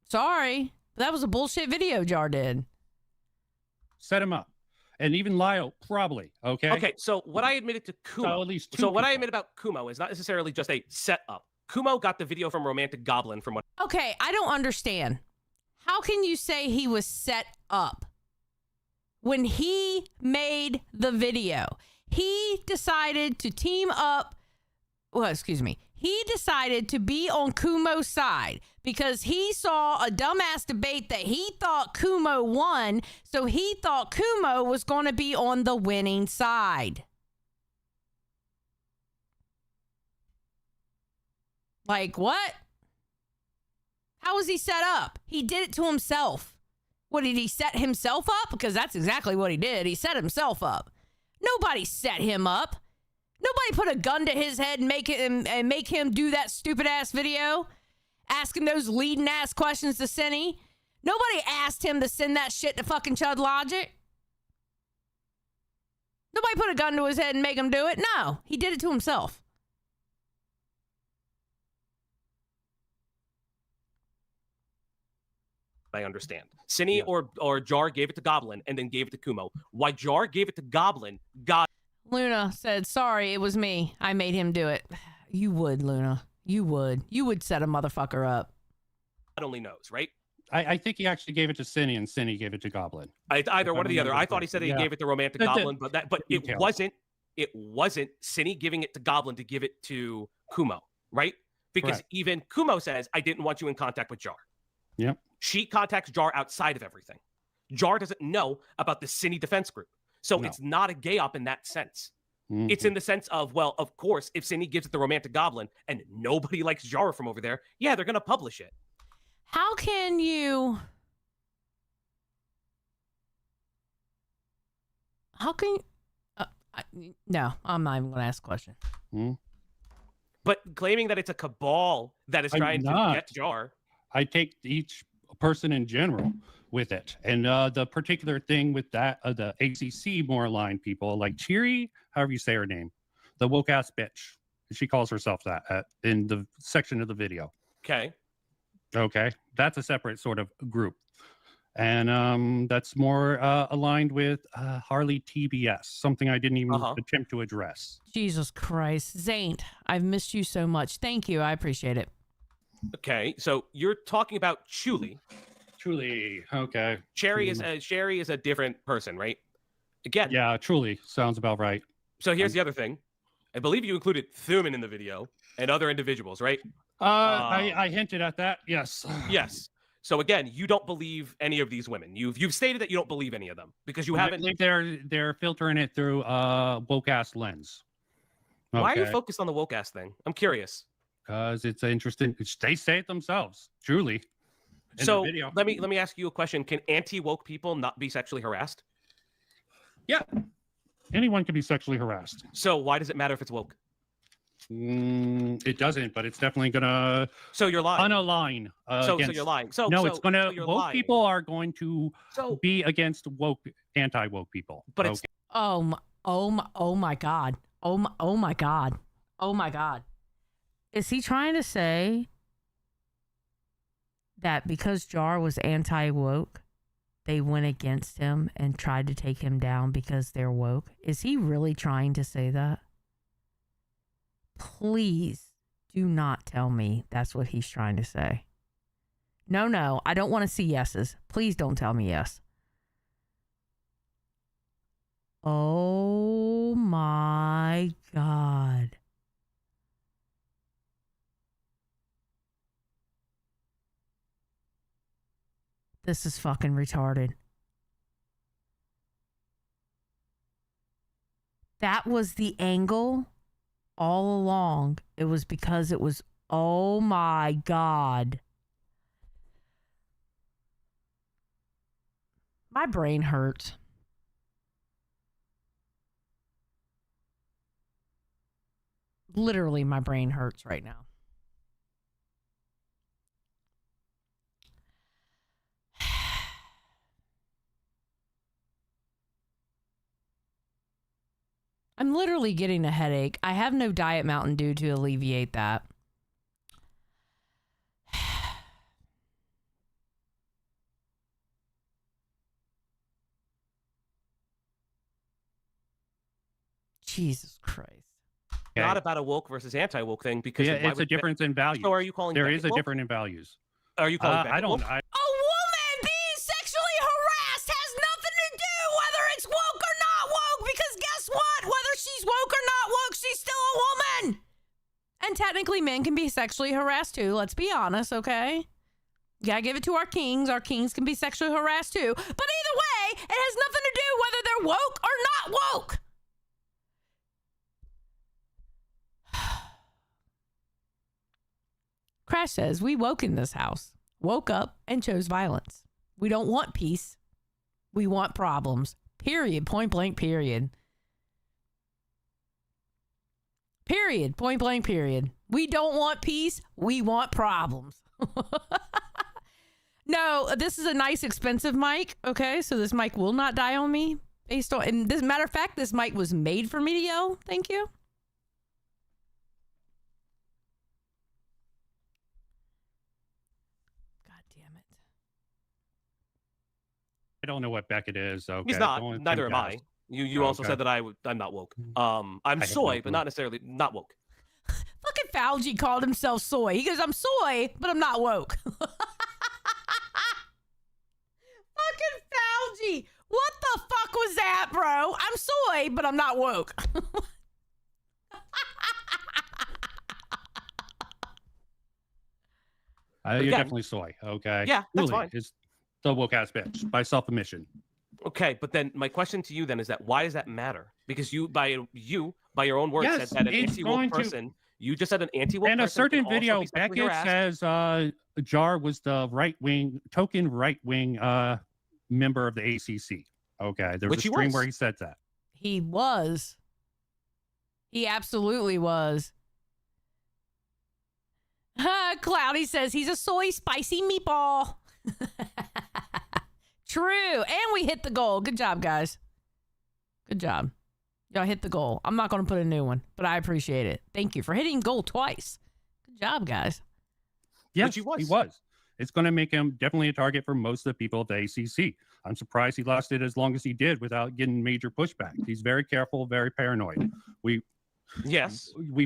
Sorry. But that was a bullshit video Jar did. Set him up. And even Lyle, probably. Okay. Okay. So what I admitted to Kumo. So at least what I admit about Kumo is not necessarily just a setup. Kumo got the video from Romantic Goblin from what. Okay, I don't understand. How can you say he was set up when he made the video? He decided to team up. Well, excuse me. He decided to be on Kumo's side because he saw a dumbass debate that he thought Kumo won, so he thought Kumo was going to be on the winning side. Like, what? How was he set up? He did it to himself. What, did he set himself up? Because that's exactly what he did. He set himself up. Nobody set him up. Nobody put a gun to his head and make him do that stupid ass video, asking those leading ass questions to Cinny. Nobody asked him to send that shit to fucking Chud Logic. Nobody put a gun to his head and make him do it. No, he did it to himself. I understand. Cinny or Jar gave it to Goblin and then gave it to Kumo. Why Jar gave it to Goblin? Luna said, sorry, it was me. I made him do it. You would, Luna. You would. You would set a motherfucker up. God only knows, right? I think he actually gave it to Cinny and Cinny gave it to Goblin. Either one or the other. I thought he said he gave it to Romantic Goblin, but it wasn't Cinny giving it to Goblin to give it to Kumo, right? Because even Kumo says, I didn't want you in contact with Jar. Yep. She contacts Jar outside of everything. Jar doesn't know about the Cinny defense group. So it's not a gay op in that sense. Mm-hmm. It's in the sense of, well, of course, if Cindy gives it the Romantic Goblin and nobody likes Jar from over there, yeah, they're going to publish it. How can you... No, I'm not even going to ask a question. Mm-hmm. But claiming that it's a cabal that is trying to get Jar... I take each person in general with it. And the particular thing with that, the ACC more aligned people like Cheery, however you say her name, the woke ass bitch. She calls herself that in the section of the video. Okay. Okay. That's a separate sort of group. And that's more aligned with Harley TBS, something I didn't even attempt to address. Jesus Christ. Zaint, I've missed you so much. Thank you. I appreciate it. Okay, so you're talking about Xylie. Truly, okay. Sherry is a different person, right? Again. Yeah, truly sounds about right. So here's the other thing. I believe you included Thuman in the video and other individuals, right? I hinted at that. Yes. Yes. So again, you don't believe any of these women. You've stated that you don't believe any of them because you haven't. I think they're filtering it through woke ass lens. Okay. Why are you focused on the woke ass thing? I'm curious. Because it's interesting. They say it themselves, truly. So let me ask you a question. Can anti-woke people not be sexually harassed? Yeah. Anyone can be sexually harassed. So why does it matter if it's woke? It doesn't, but it's definitely gonna. So you're lying. Unalign. So you're lying. It's gonna. Woke people are going to be against anti-woke people. But it's. Oh my God. Oh my God. Oh my God. Is he trying to say that because Jar was anti-woke, they went against him and tried to take him down because they're woke? Is he really trying to say that? Please do not tell me that's what he's trying to say. No, I don't want to see yeses. Please don't tell me yes. Oh my God. This is fucking retarded. That was the angle all along. It was because it was, oh my God. My brain hurts. Literally, my brain hurts right now. I'm literally getting a headache. I have no Diet Mountain Dew to alleviate that. Jesus Christ. Okay. Not about a woke versus anti-woke thing because it's a difference in values. So are you calling there is a difference in values? Are you calling I don't. A woman being sexually harassed has nothing to do whether it's woke or not woke, because guess what? Whether she's woke or not woke, she's still a woman. And technically men can be sexually harassed too. Let's be honest, okay? You gotta give it to our kings. Our kings can be sexually harassed too. But either way, it has nothing to do whether they're woke or not woke. Crash says, we woke in this house, woke up and chose violence. We don't want peace. We want problems. Period. Point blank, period. Period. Point blank, period. We don't want peace. We want problems. No, this is a nice, expensive mic. Okay, so this mic will not die on me. Based on, and this matter of fact, this mic was made for me to yell. Thank you. I don't know what Beckett is. Okay. He's not. Neither am I. You also said that I'm not woke. I'm soy, but not necessarily not woke. Fucking Fauci called himself soy. He goes, I'm soy, but I'm not woke. Fucking Fauci. What the fuck was that, bro? I'm soy, but I'm not woke. You're definitely soy. Okay. Yeah, that's fine. It's the woke ass bitch by self-admission. Okay, but then my question to you then is that why does that matter? Because you by your own words said that an anti-woke person. You just said an anti-woke person. In a certain video, Beckett says Jar was the token right wing member of the ACC. Okay, there was a stream where he said that. He was. He absolutely was. Cloudy says he's a soy spicy meatball. True. And we hit the goal. Good job, guys. Good job. Y'all hit the goal. I'm not going to put a new one, but I appreciate it. Thank you for hitting goal twice. Good job, guys. Yes, he was. It's going to make him definitely a target for most of the people at the ACC. I'm surprised he lasted as long as he did without getting major pushback. He's very careful, very paranoid. We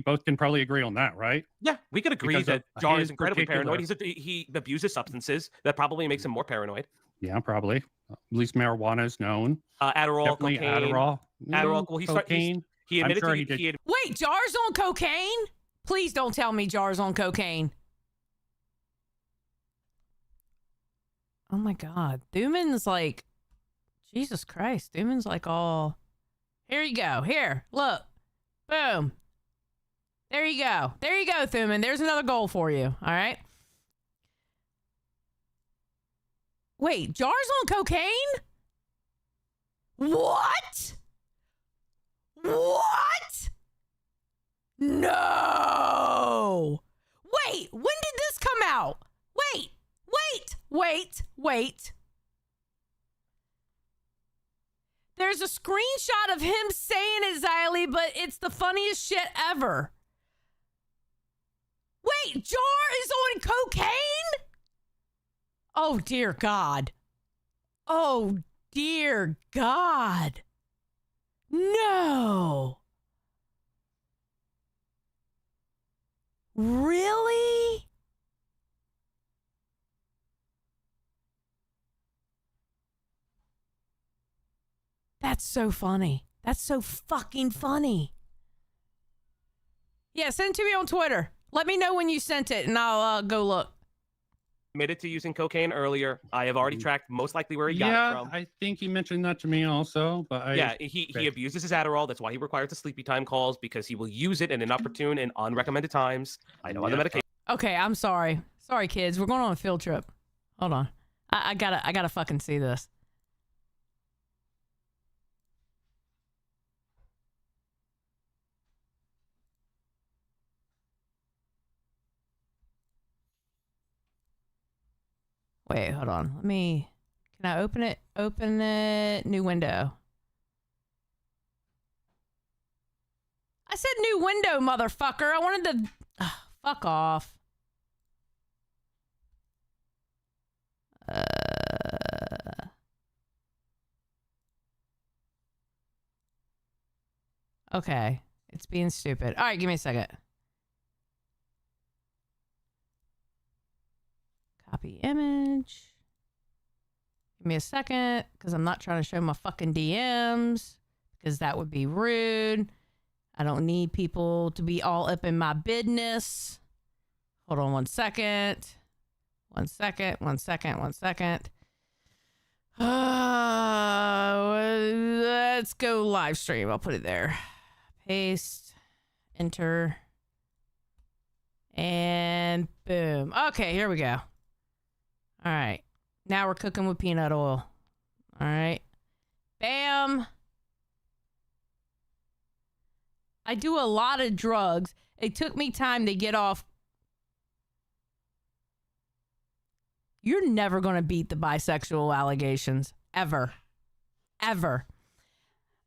both can probably agree on that, right? Yeah, we could agree that Jar is incredibly paranoid. He abuses substances. That probably makes him more paranoid. Yeah, probably. At least marijuana is known. Adderall, definitely cocaine. Adderall. Adderall. Well, cocaine. He admitted sure he did. Wait, Jar's on cocaine? Please don't tell me Jar's on cocaine. Oh my God. Thuman's like, Jesus Christ. Thuman's like all, here you go. Here, look. Boom. There you go. There you go, Thuman. There's another goal for you. All right. Wait, Jar's on cocaine? What? What? No. Wait, when did this come out? Wait. There's a screenshot of him saying it, Xylie, but it's the funniest shit ever. Wait, Jar is on cocaine? Oh, dear God. Oh, dear God. No. Really? That's so funny. That's so fucking funny. Yeah, send it to me on Twitter. Let me know when you sent it, and I'll go look. Admitted to using cocaine earlier. I have already tracked most likely where he got it from. I think he mentioned that to me also. But he abuses his Adderall. That's why he requires the sleepy time calls, because he will use it in inopportune and unrecommended times. I know other medication. Okay, I'm sorry. Sorry, kids. We're going on a field trip. Hold on. I gotta fucking see this. Wait, hold on. Can I open it? Open it. New window. I said new window, motherfucker. I wanted to... fuck off. Okay. It's being stupid. All right, give me a second. Copy image. Give me a second, because I'm not trying to show my fucking DMs, because that would be rude. I don't need people to be all up in my business. Hold on 1 second. 1 second. 1 second. 1 second. Let's go live stream. I'll put it there. Paste. Enter. And boom. Okay, here we go. All right. Now we're cooking with peanut oil. All right. Bam. I do a lot of drugs. It took me time to get off. You're never going to beat the bisexual allegations. Ever. Ever.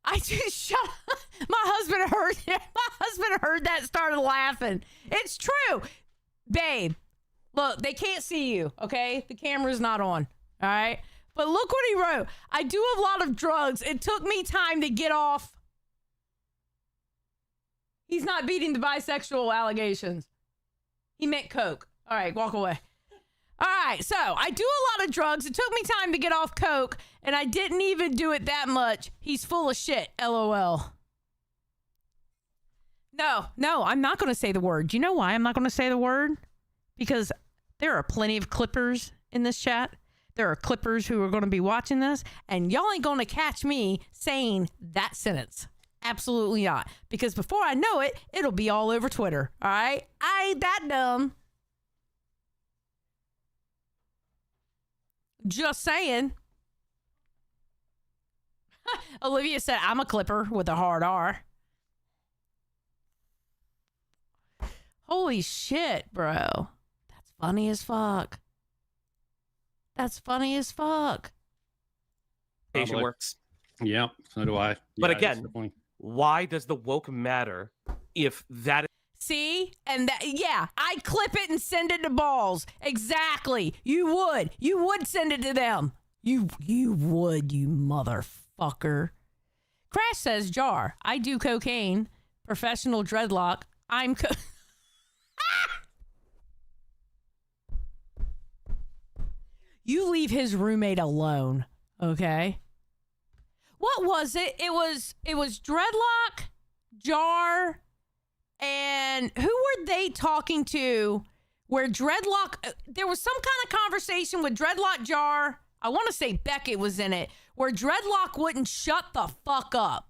I just shut up. My husband heard that, started laughing. It's true. Babe. Look, they can't see you, okay? The camera's not on, all right? But look what he wrote. I do a lot of drugs. It took me time to get off. He's not beating the bisexual allegations. He meant coke. All right, walk away. All right, so I do a lot of drugs. It took me time to get off coke, and I didn't even do it that much. He's full of shit, LOL. No, I'm not going to say the word. Do you know why I'm not going to say the word? Because there are plenty of clippers in this chat. There are clippers who are going to be watching this, and y'all ain't going to catch me saying that sentence. Absolutely not. Because before I know it, it'll be all over Twitter. All right? I ain't that dumb. Just saying. Olivia said, I'm a clipper with a hard R. Holy shit, bro. That's funny as fuck. That's funny as fuck. Patient works. Yeah, so do I. But Yeah, again, why does the woke matter if that? See? And that, yeah, I'd clip it and send it to Balls. Exactly. You would send it to them. You would, you motherfucker. Crash says, Jar, I do cocaine, professional dreadlock. You leave his roommate alone, okay? What was it? It was Dreadlock, Jar, and who were they talking to where Dreadlock, there was some kind of conversation with Dreadlock, Jar, I want to say Beckett was in it, where Dreadlock wouldn't shut the fuck up.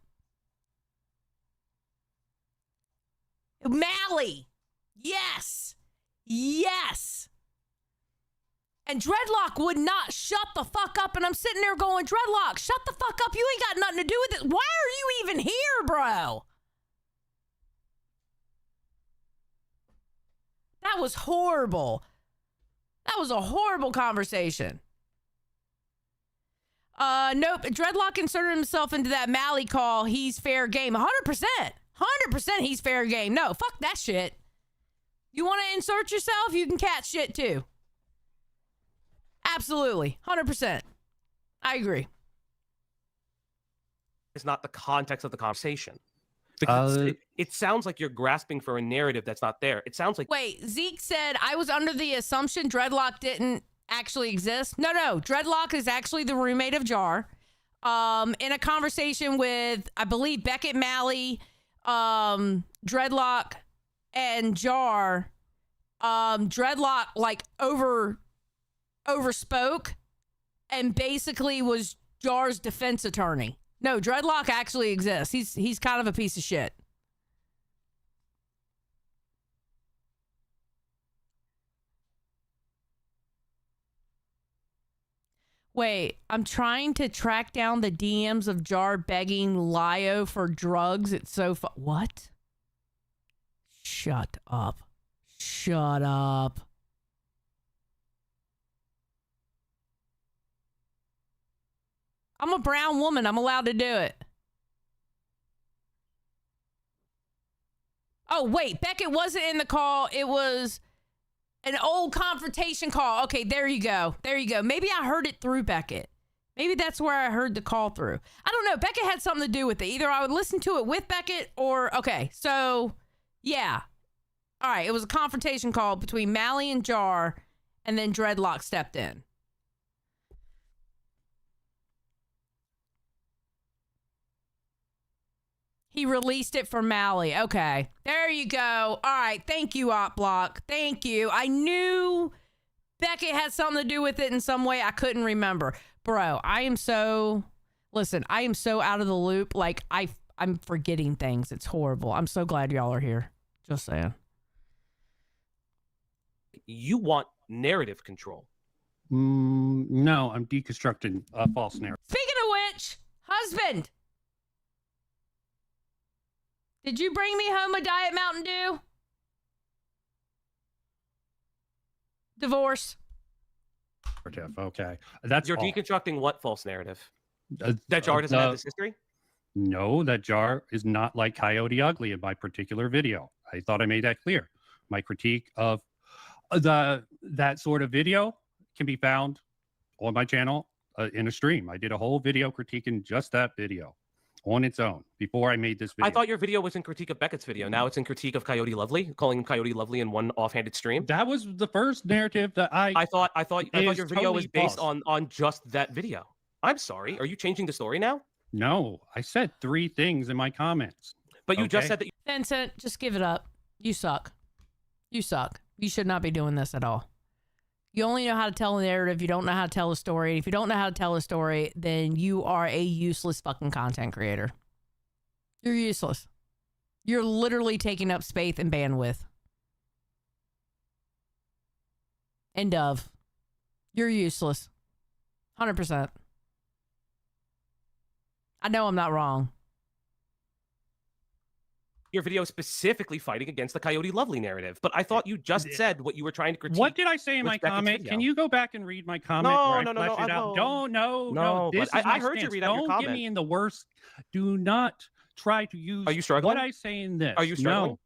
Mally. Yes. Yes. And Dreadlock would not shut the fuck up. And I'm sitting there going, Dreadlock, shut the fuck up. You ain't got nothing to do with it. Why are you even here, bro? That was horrible. That was a horrible conversation. Nope. Dreadlock inserted himself into that Mally call. He's fair game. 100%. 100% he's fair game. No, fuck that shit. You want to insert yourself? You can catch shit too. Absolutely. 100%. I agree. It's not the context of the conversation. Because it sounds like you're grasping for a narrative that's not there. It sounds like... Wait, Zeke said, I was under the assumption Dreadlock didn't actually exist. No. Dreadlock is actually the roommate of Jar. In a conversation with, I believe, Beckett, Mally, Dreadlock, and Jar, Dreadlock, like, overspoke and basically was Jar's defense attorney. No, Dreadlock actually exists. He's kind of a piece of shit. Wait, I'm trying to track down the DMs of Jar begging Lio for drugs. It's so what? Shut up. Shut up. I'm a brown woman. I'm allowed to do it. Oh, wait. Beckett wasn't in the call. It was an old confrontation call. Okay, there you go. There you go. Maybe I heard it through Beckett. Maybe that's where I heard the call through. I don't know. Beckett had something to do with it. Either I would listen to it with Beckett or... Okay, so, yeah. All right, it was a confrontation call between Mally and Jar, and then Dreadlock stepped in. He released it for Mally. Okay. There you go. All right. Thank you, OpBlock. Thank you. I knew Beckett had something to do with it in some way. I couldn't remember. Bro, I am so out of the loop. Like, I'm forgetting things. It's horrible. I'm so glad y'all are here. Just saying. You want narrative control. No, I'm deconstructing a false narrative. Speaking of which, husband, did you bring me home a Diet Mountain Dew? Divorce. Okay. You're deconstructing what false narrative? That Jar doesn't have this history? No, that Jar is not like Coyote Ugly in my particular video. I thought I made that clear. My critique of that sort of video can be found on my channel in a stream. I did a whole video critiquing just that video on its own before I made this video. I thought your video was in critique of Beckett's video. Now it's in critique of Coyote Lovely, calling him Coyote Lovely in one offhanded stream. That was the first narrative that I thought your video totally was based false. on just that video. I'm sorry. Are you changing the story now? No, I said 3 things in my comments. But you just said that. Vincent, just give it up. You suck. You suck. You should not be doing this at all. You only know how to tell a narrative. You don't know how to tell a story. If you don't know how to tell a story, then you are a useless fucking content creator. You're useless. You're literally taking up space and bandwidth. End of. You're useless. 100%. I know I'm not wrong. your video specifically fighting against the Coyote Lovely narrative, but I thought you just said what you were trying to critique. What did I say in with my Beckett's comment? video. Can you go back and read my comment? where I fleshed it out? No. This but is my I heard you stance. read out your Don't comment. get me in the worst. Do not try to use Are you struggling? what I say in this. Are you struggling?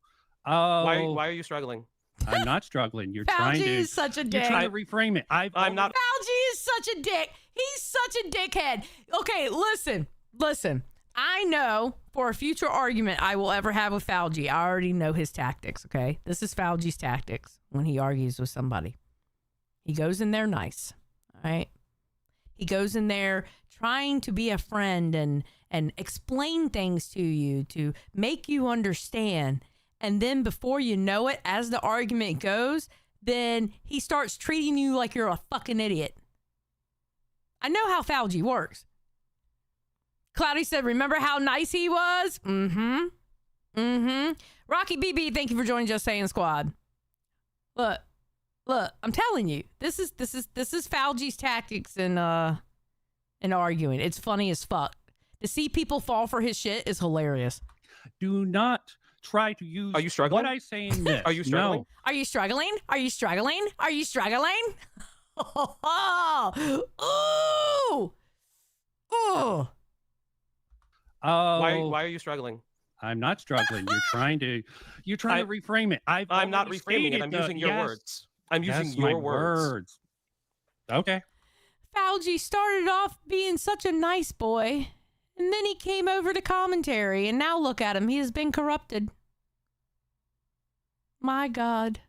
No. Why are you struggling? I'm not struggling. You're Fauci trying to. is such a dick. You're trying to reframe it. I'm not. Fauci is such a dick. He's such a dickhead. Okay, listen. I know for a future argument I will ever have with Fauci, I already know his tactics, okay? This is Fauci's tactics when he argues with somebody. He goes in there nice, all right? He goes in there trying to be a friend and explain things to you to make you understand. And then before you know it, as the argument goes, then he starts treating you like you're a fucking idiot. I know how Fauci works. Cloudy said, remember how nice he was? Mm-hmm. Rocky BB, thank you for joining Just Saying Squad. Look, I'm telling you, this is Fauci's tactics in arguing. It's funny as fuck. To see people fall for his shit is hilarious. Do not try to use. Are you struggling? What I say in this. Are you struggling? No. Are you struggling? Are you struggling? Are you struggling? Ooh! Ooh! Why are you struggling? I'm not struggling. You're trying to reframe it. I'm not reframing it. I'm using your words. I'm using your words. Okay. Fauci started off being such a nice boy, and then he came over to commentary, and now look at him. He has been corrupted. My God.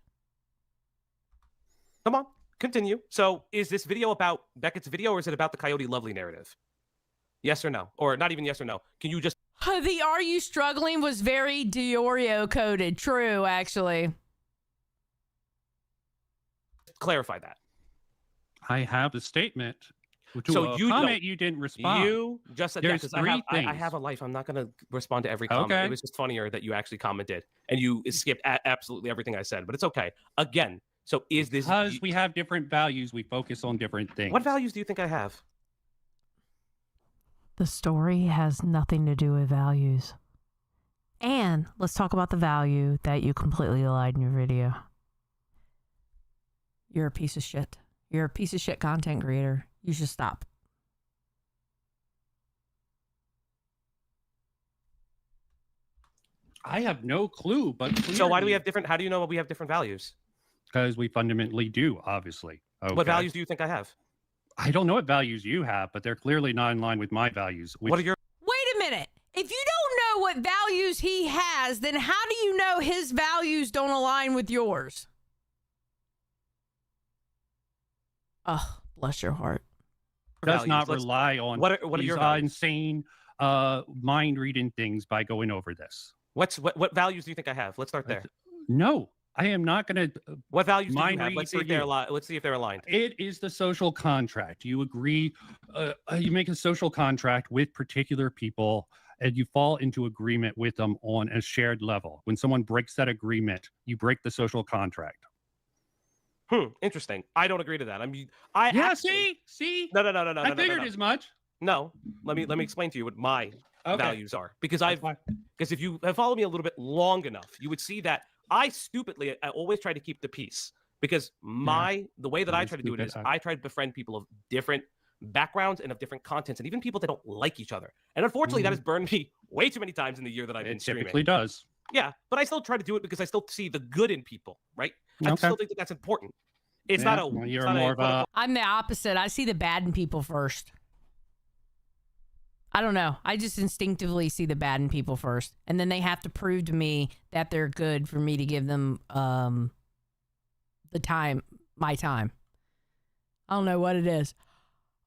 Come on, continue. So is this video about Beckett's video, or is it about the Coyote Lovely narrative? Yes or no? Or not even yes or no. Can you just... The "Are you struggling" was very Diorio coded. True, actually. clarify that? I have a statement. To a comment you didn't respond. You just said There's that three because things. I have a life. I'm not going to respond to every comment. Okay. It was just funnier that you actually commented and you skipped absolutely everything I said. But it's okay. Again, so is this because we have different values? We focus on different things. What values do you think I have? The story has nothing to do with values. And let's talk about the value that you completely lied in your video. You're a piece of shit. You're a piece of shit content creator. You should stop. I have no clue, but So why do we have different? How do you know we have different values? Because we fundamentally do, obviously. Okay. What values do you think I have? I don't know what values you have, but they're clearly not in line with my values. What are your? Wait a minute. If you don't know what values he has, then how do you know his values don't align with yours? Oh, bless your heart. Does not rely on what are these your values? insane mind reading things by going over this. What values do you think I have? Let's start there. No, I am not going to. What values do you mind have? read Let's see for if they're you. aligned. Let's see if they're aligned. It is the social contract. You agree, you make a social contract with particular people, and you fall into agreement with them on a shared level. When someone breaks that agreement, you break the social contract. Interesting. I don't agree to that. See. No. I figured as much. No, let me explain to you what my values are, because if you have followed me a little bit long enough, you would see that I always try to keep the peace, because the way that I try to do it is I try to befriend people of different backgrounds and of different contents, and even people that don't like each other. And unfortunately, that has burned me way too many times in the year that I've been streaming. It typically does. Yeah, but I still try to do it because I still see the good in people, right? I still think that that's important. It's not a. Well, it's you're not more of a. I'm the opposite. I see the bad in people first. I don't know. I just instinctively see the bad in people first. And then they have to prove to me that they're good for me to give them my time. I don't know what it is.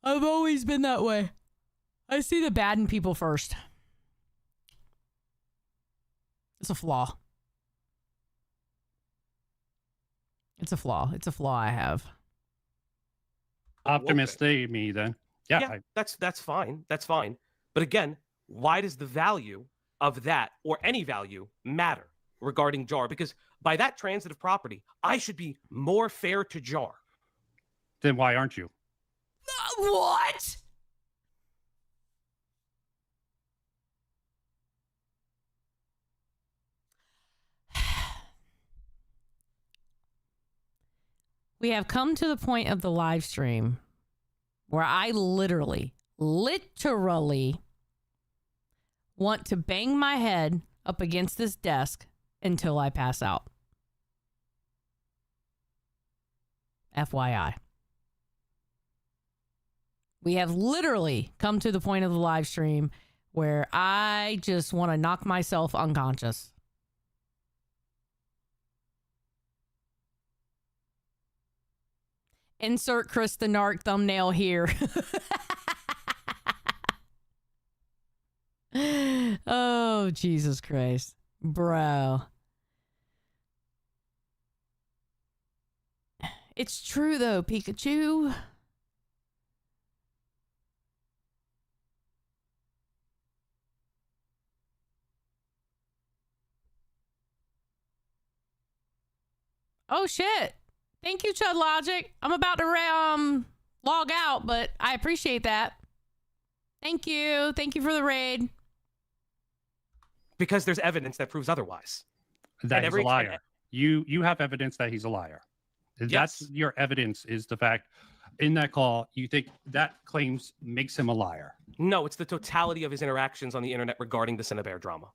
I've always been that way. I see the bad in people first. It's a flaw. It's a flaw. It's a flaw I have. Optimist me then. Yeah, that's fine. That's fine. But again, why does the value of that or any value matter regarding Jar? Because by that transitive property, I should be more fair to Jar. Then why aren't you? What? We have come to the point of the live stream where I literally want to bang my head up against this desk until I pass out. FYI. We have literally come to the point of the live stream where I just want to knock myself unconscious. Insert Chris the Narc thumbnail here. Oh, Jesus Christ. Bro. It's true, though, Pikachu. Oh, shit. Thank you, Chud Logic. I'm about to log out, but I appreciate that. Thank you. Thank you for the raid. Because there's evidence that proves otherwise. That he's a liar. You have evidence that he's a liar. Yes. That's your evidence, is the fact in that call you think that claims makes him a liar. No, it's the totality of his interactions on the internet regarding the Cinebear drama.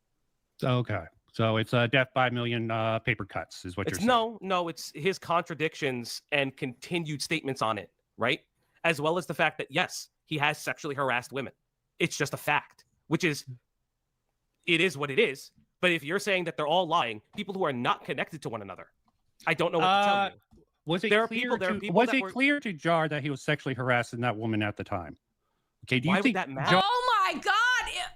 Okay. So it's death by a million paper cuts is what you're saying. No, it's his contradictions and continued statements on it, right? As well as the fact that, yes, he has sexually harassed women. It's just a fact, which is, it is what it is. But if you're saying that they're all lying, people who are not connected to one another, I don't know what to tell you. Was it clear to Jar that he was sexually harassing that woman at the time? Okay, do you think that matter? Oh my God.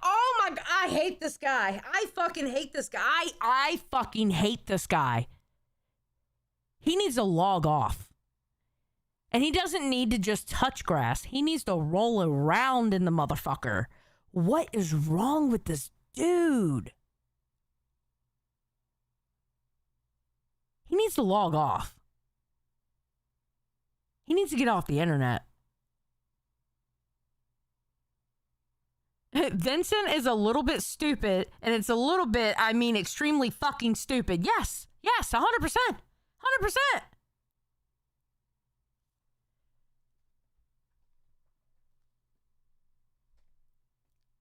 Oh my God. I hate this guy. I fucking hate this guy. I fucking hate this guy. He needs to log off. And he doesn't need to just touch grass. He needs to roll around in the motherfucker. What is wrong with this dude? He needs to log off. He needs to get off the internet. Vincent is a little bit stupid, and it's a little bit, I mean, extremely fucking stupid. Yes, 100%. 100%.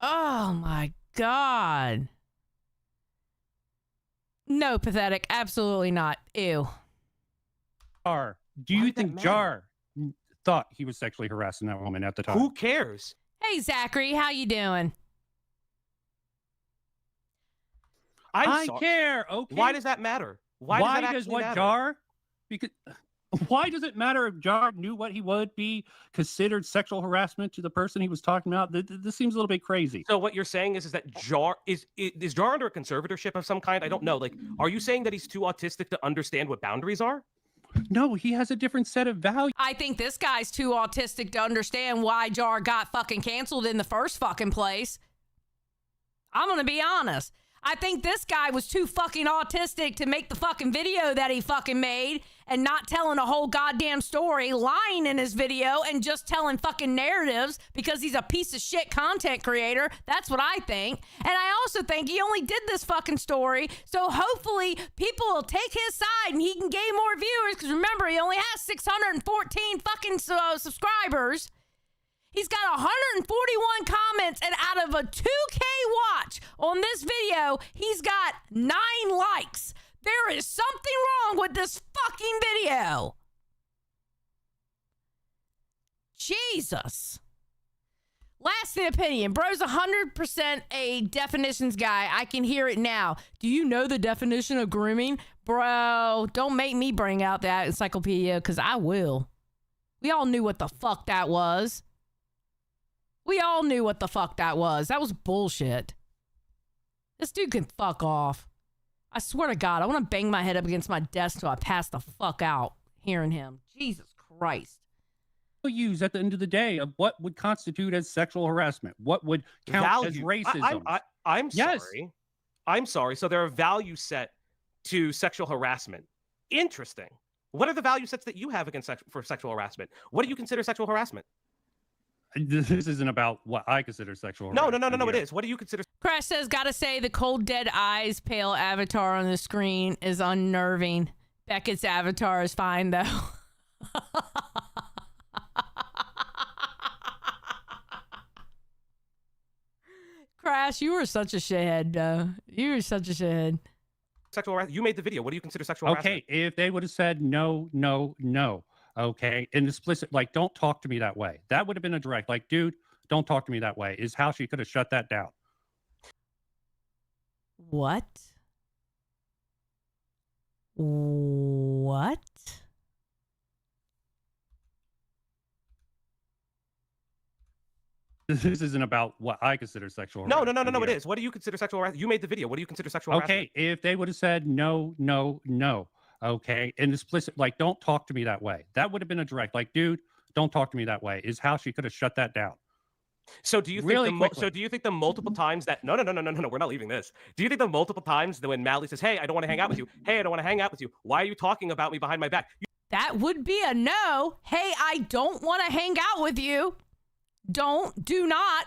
Oh my God. No, pathetic. Absolutely not. Ew. Jar, do you think Jar thought he was sexually harassing that woman at the time? Who cares? Hey, Zachary, how you doing? I care. Okay. Why does that matter? Why does that matter? Jar? Because why does it matter if Jar knew what he would be considered sexual harassment to the person he was talking about? This seems a little bit crazy. So what you're saying is that Jar is Jar under a conservatorship of some kind? I don't know. Like, are you saying that he's too autistic to understand what boundaries are? No, he has a different set of values. I think this guy's too autistic to understand why Jar got fucking canceled in the first fucking place. I'm gonna be honest. I think this guy was too fucking autistic to make the fucking video that he fucking made and not telling a whole goddamn story, lying in his video and just telling fucking narratives because he's a piece of shit content creator. That's what I think. And I also think he only did this fucking story so hopefully people will take his side and he can gain more viewers, because remember, he only has 614 fucking subscribers. He's got 141 comments, and out of a 2K watch on this video, he's got 9 likes. There is something wrong with this fucking video. Jesus. Lasting opinion. Bro's 100% a definitions guy. I can hear it now. Do you know the definition of grooming? Bro, don't make me bring out that encyclopedia, because I will. We all knew what the fuck that was. We all knew what the fuck that was. That was bullshit. This dude can fuck off. I swear to God, I want to bang my head up against my desk till I pass the fuck out hearing him. Jesus Christ. Use at the end of the day of what would constitute as sexual harassment, what would count as racism. I'm sorry. I'm sorry. So there are values set to sexual harassment. Interesting. What are the value sets that you have against for sexual harassment? What do you consider sexual harassment? This isn't about what I consider sexual harassment. No, it is. What do you consider? Crash says, gotta say, the cold, dead eyes, pale avatar on the screen is unnerving. Beckett's avatar is fine, though. Crash, you were such a shithead. You were such a shithead. Sexual harassment. You made the video. What do you consider sexual harassment? Okay, if they would have said no, no, no, okay, and explicit, like, don't talk to me that way. That would have been a direct, like, dude, don't talk to me that way, is how she could have shut that down. What? What? This isn't about what I consider sexual No, harassment. it is. What do you consider sexual harassment? You made the video. What do you consider sexual harassment? Okay, if they would have said no, no, no, okay, and explicit, like, don't talk to me that way. That would have been a direct, like, dude, don't talk to me that way, is how she could have shut that down. So do you think do you think the multiple times that no, we're not leaving this. Do you think the multiple times that when Mally says, "Hey, I don't want to hang out with you. Hey, I don't want to hang out with you. Why are you talking about me behind my back?" That would be a no. Hey, I don't want to hang out with you. Do not.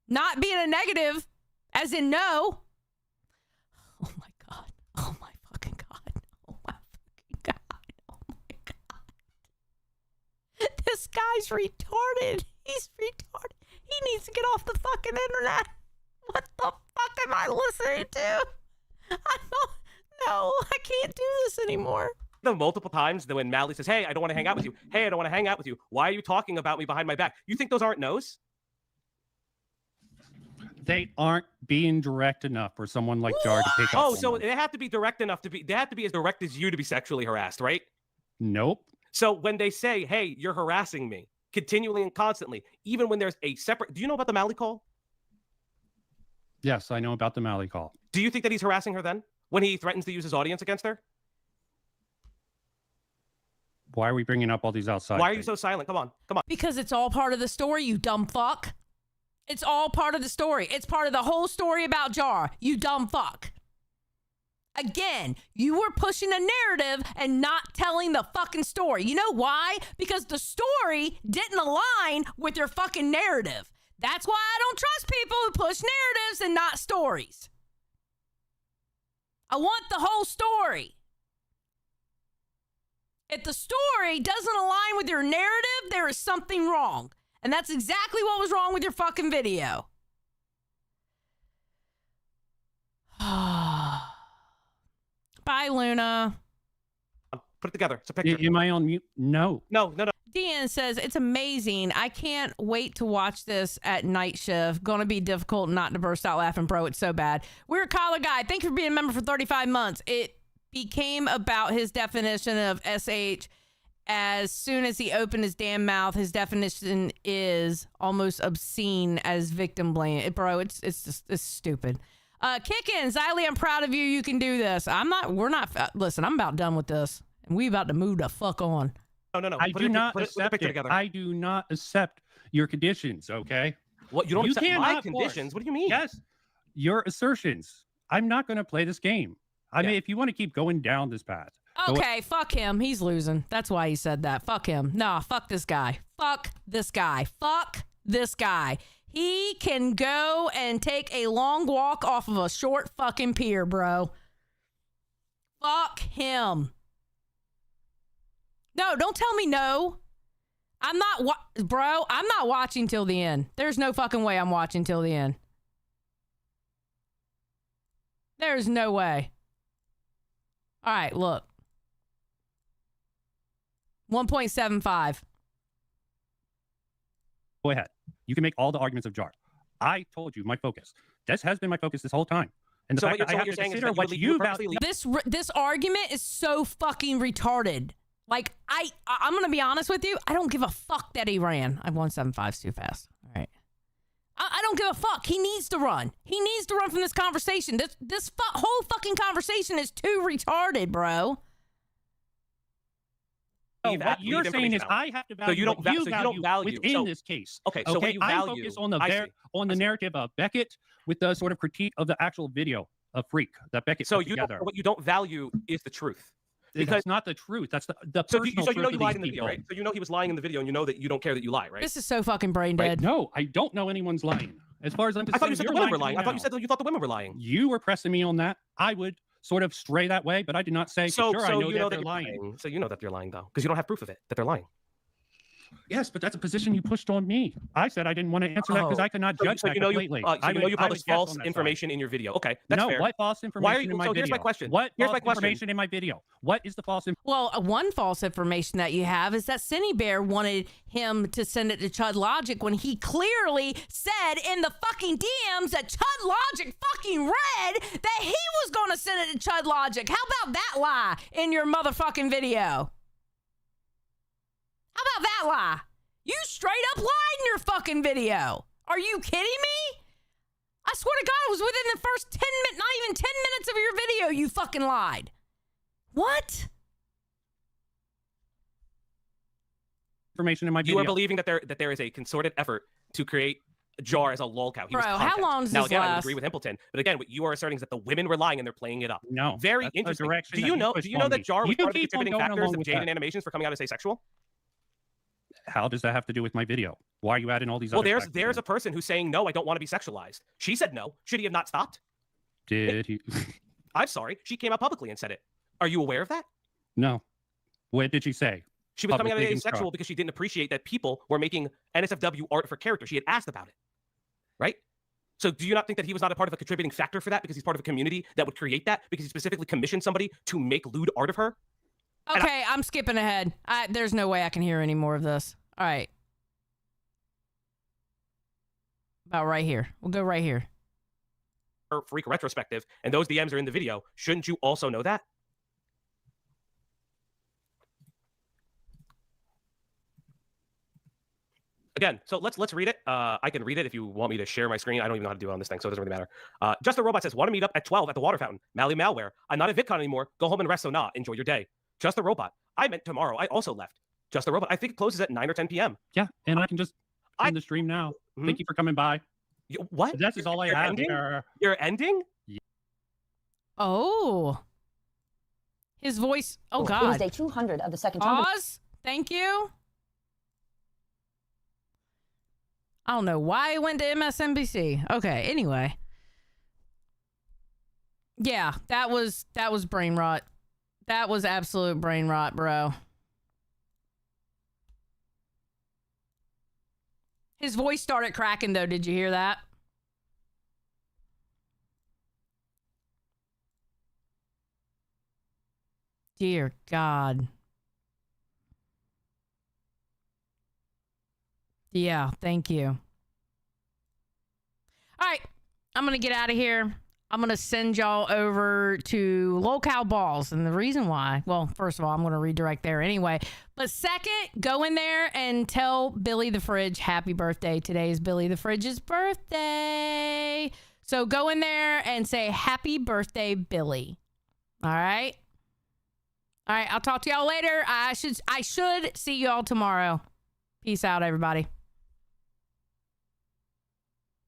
Not being a negative, as in no. Oh my God. Oh my fucking God. Oh my fucking God. Oh my God. This guy's retarded. He's retarded. He needs to get off the fucking internet. What the fuck am I listening to? No, I can't do this anymore. The multiple times that when Mally says, "Hey, I don't want to hang out with you. Hey, I don't want to hang out with you. Why are you talking about me behind my back?" You think those aren't no's? They aren't being direct enough for someone like Jar to pick up. Oh, so they have to be direct enough to be. They have to be as direct as you to be sexually harassed, right? Nope. So when they say, "Hey, you're harassing me," continually and constantly, even when there's a separate. Do you know about the Mally call? Yes, I know about the Mally call. Do you think that he's harassing her then when he threatens to use his audience against her? Why are we bringing up all these outside Why are things? you so silent? Come on. Because it's all part of the story, you dumb fuck. It's all part of the story. It's part of the whole story about Jar, you dumb fuck. Again, you were pushing a narrative and not telling the fucking story. You know why? Because the story didn't align with your fucking narrative. That's why I don't trust people who push narratives and not stories. I want the whole story. If the story doesn't align with your narrative, there is something wrong. And that's exactly what was wrong with your fucking video. Bye, Luna. Put it together. It's a picture. Am I on mute? No. No. Deanne says, it's amazing. I can't wait to watch this at night shift. Gonna be difficult not to burst out laughing, bro. It's so bad. We're a collar guy. Thank you for being a member for 35 months. It became about his definition of SH. As soon as he opened his damn mouth, his definition is almost obscene as victim blame. Bro, it's stupid. Kickin', Xylie, I'm proud of you. You can do this. Listen, I'm about done with this. And we about to move the fuck on. No. I do not accept it. I do not accept your conditions, okay? What, you don't accept my cannot conditions? force- What do you mean? Yes, your assertions. I'm not going to play this game. I mean, if you want to keep going down this path. Okay, fuck him. He's losing. That's why he said that. Fuck him. Nah, fuck this guy. Fuck this guy. Fuck this guy. He can go and take a long walk off of a short fucking pier, bro. Fuck him. No, don't tell me no. I'm not, bro, I'm not watching till the end. There's no fucking way I'm watching till the end. There's no way. All right, look. 1.75. Go ahead. You can make all the arguments of Jar. I told you my focus. This has been my focus this whole time. And the fact that I have to consider what you value. This argument is so fucking retarded. Like, I'm going to be honest with you. I don't give a fuck that he ran. 1.75's too fast. All right. I don't give a fuck. He needs to run. He needs to run from this conversation. This whole fucking conversation is too retarded, bro. No, what you're saying is I have to value what you value within this case. Okay, so what you I value, focus on the narrative of Beckett with the sort of critique of the actual video of Freak that Beckett put together. What you don't value is the truth. Because it's not the truth. That's the personal so truth you know of you lied these in the video, people. right? So you know he was lying in the video, and you know that you don't care that you lie, right? This is so fucking brain dead. No, I don't know anyone's lying. As far as I'm concerned, I thought you said the you're women lying were to me lying. I thought you now. said that you thought the women were lying. You were pressing me on that. I would sort of stray that way, but I did not say, So, sure, so I know you that know they're that lying. So you know that they're lying, though, because you don't have proof of it, that they're lying. Yes, but that's a position you pushed on me. I said I didn't want to answer that because I could not judge that completely. So you know you published false information in your video. Okay, that's fair. What false information in my video? Here's my question. What here's false my question. information in my video? What is the false information? Well, one false information that you have is that Cindy Bear wanted him to send it to Chud Logic when he clearly said in the fucking DMs that Chud Logic fucking read that he was going to send it to Chud Logic. How about that lie in your motherfucking video? How about that lie? You straight up lied in your fucking video. Are you kidding me? I swear to God, it was within the first 10 minutes, not even 10 minutes of your video, you fucking lied. What? Information in my video. You are believing that there is a concerted effort to create Jar as a lolcow. He Bro, was content. how long does now this again, I would last? agree with Himpleton, but again, what you are asserting is that the women were lying and they're playing it up. No, very that's interesting. the direction Do you know? pushed Do you know on that me. Jar was You part of the keep on contributing going factors along of with Jade that. and Animations for coming out as asexual? How does that have to do with my video? Why are you adding all these Well, other there's factors in? a person who's saying no, I don't want to be sexualized. She said no. Should he have not stopped? Did he? I'm sorry. She came out publicly and said it. Are you aware of that? No. What did she say? She was coming out as Publicly asexual instruct. because she didn't appreciate that people were making NSFW art for character. She had asked about it, right? So do you not think that he was not a part of a contributing factor for that because he's part of a community that would create that because he specifically commissioned somebody to make lewd art of her? Okay, I'm skipping ahead. There's no way I can hear any more of this. All right. About right here. We'll go right here. Her freak retrospective, and those DMs are in the video. Shouldn't you also know that? Again, so let's read it. I can read it if you want me to share my screen. I don't even know how to do it on this thing, so it doesn't really matter. Just the Robot says, want to meet up at 12 at the water fountain. Mally Malware. I'm not at VidCon anymore. Go home and rest, so not. Enjoy your day. Just the Robot. I meant tomorrow. I also left. Just the Robot. I think it closes at 9 or 10 p.m. Yeah, and I can just end the stream now. Thank you for coming by. What? That's just all I You're have ending? here. You're ending? Oh. His voice. Oh, God. It was day 200 of the second time. Pause. Thank you. I don't know why it went to MSNBC. Okay, anyway. Yeah, that was brain rot. That was absolute brain rot, bro. His voice started cracking, though. Did you hear that? Dear God. Yeah, thank you. All right, I'm going to get out of here. I'm going to send y'all over to Lolcow Balls. And the reason why, well, first of all, I'm going to redirect there anyway. But second, go in there and tell Billy the Fridge happy birthday. Today is Billy the Fridge's birthday. So go in there and say happy birthday, Billy. All right? All right, I'll talk to y'all later. I should see y'all tomorrow. Peace out, everybody.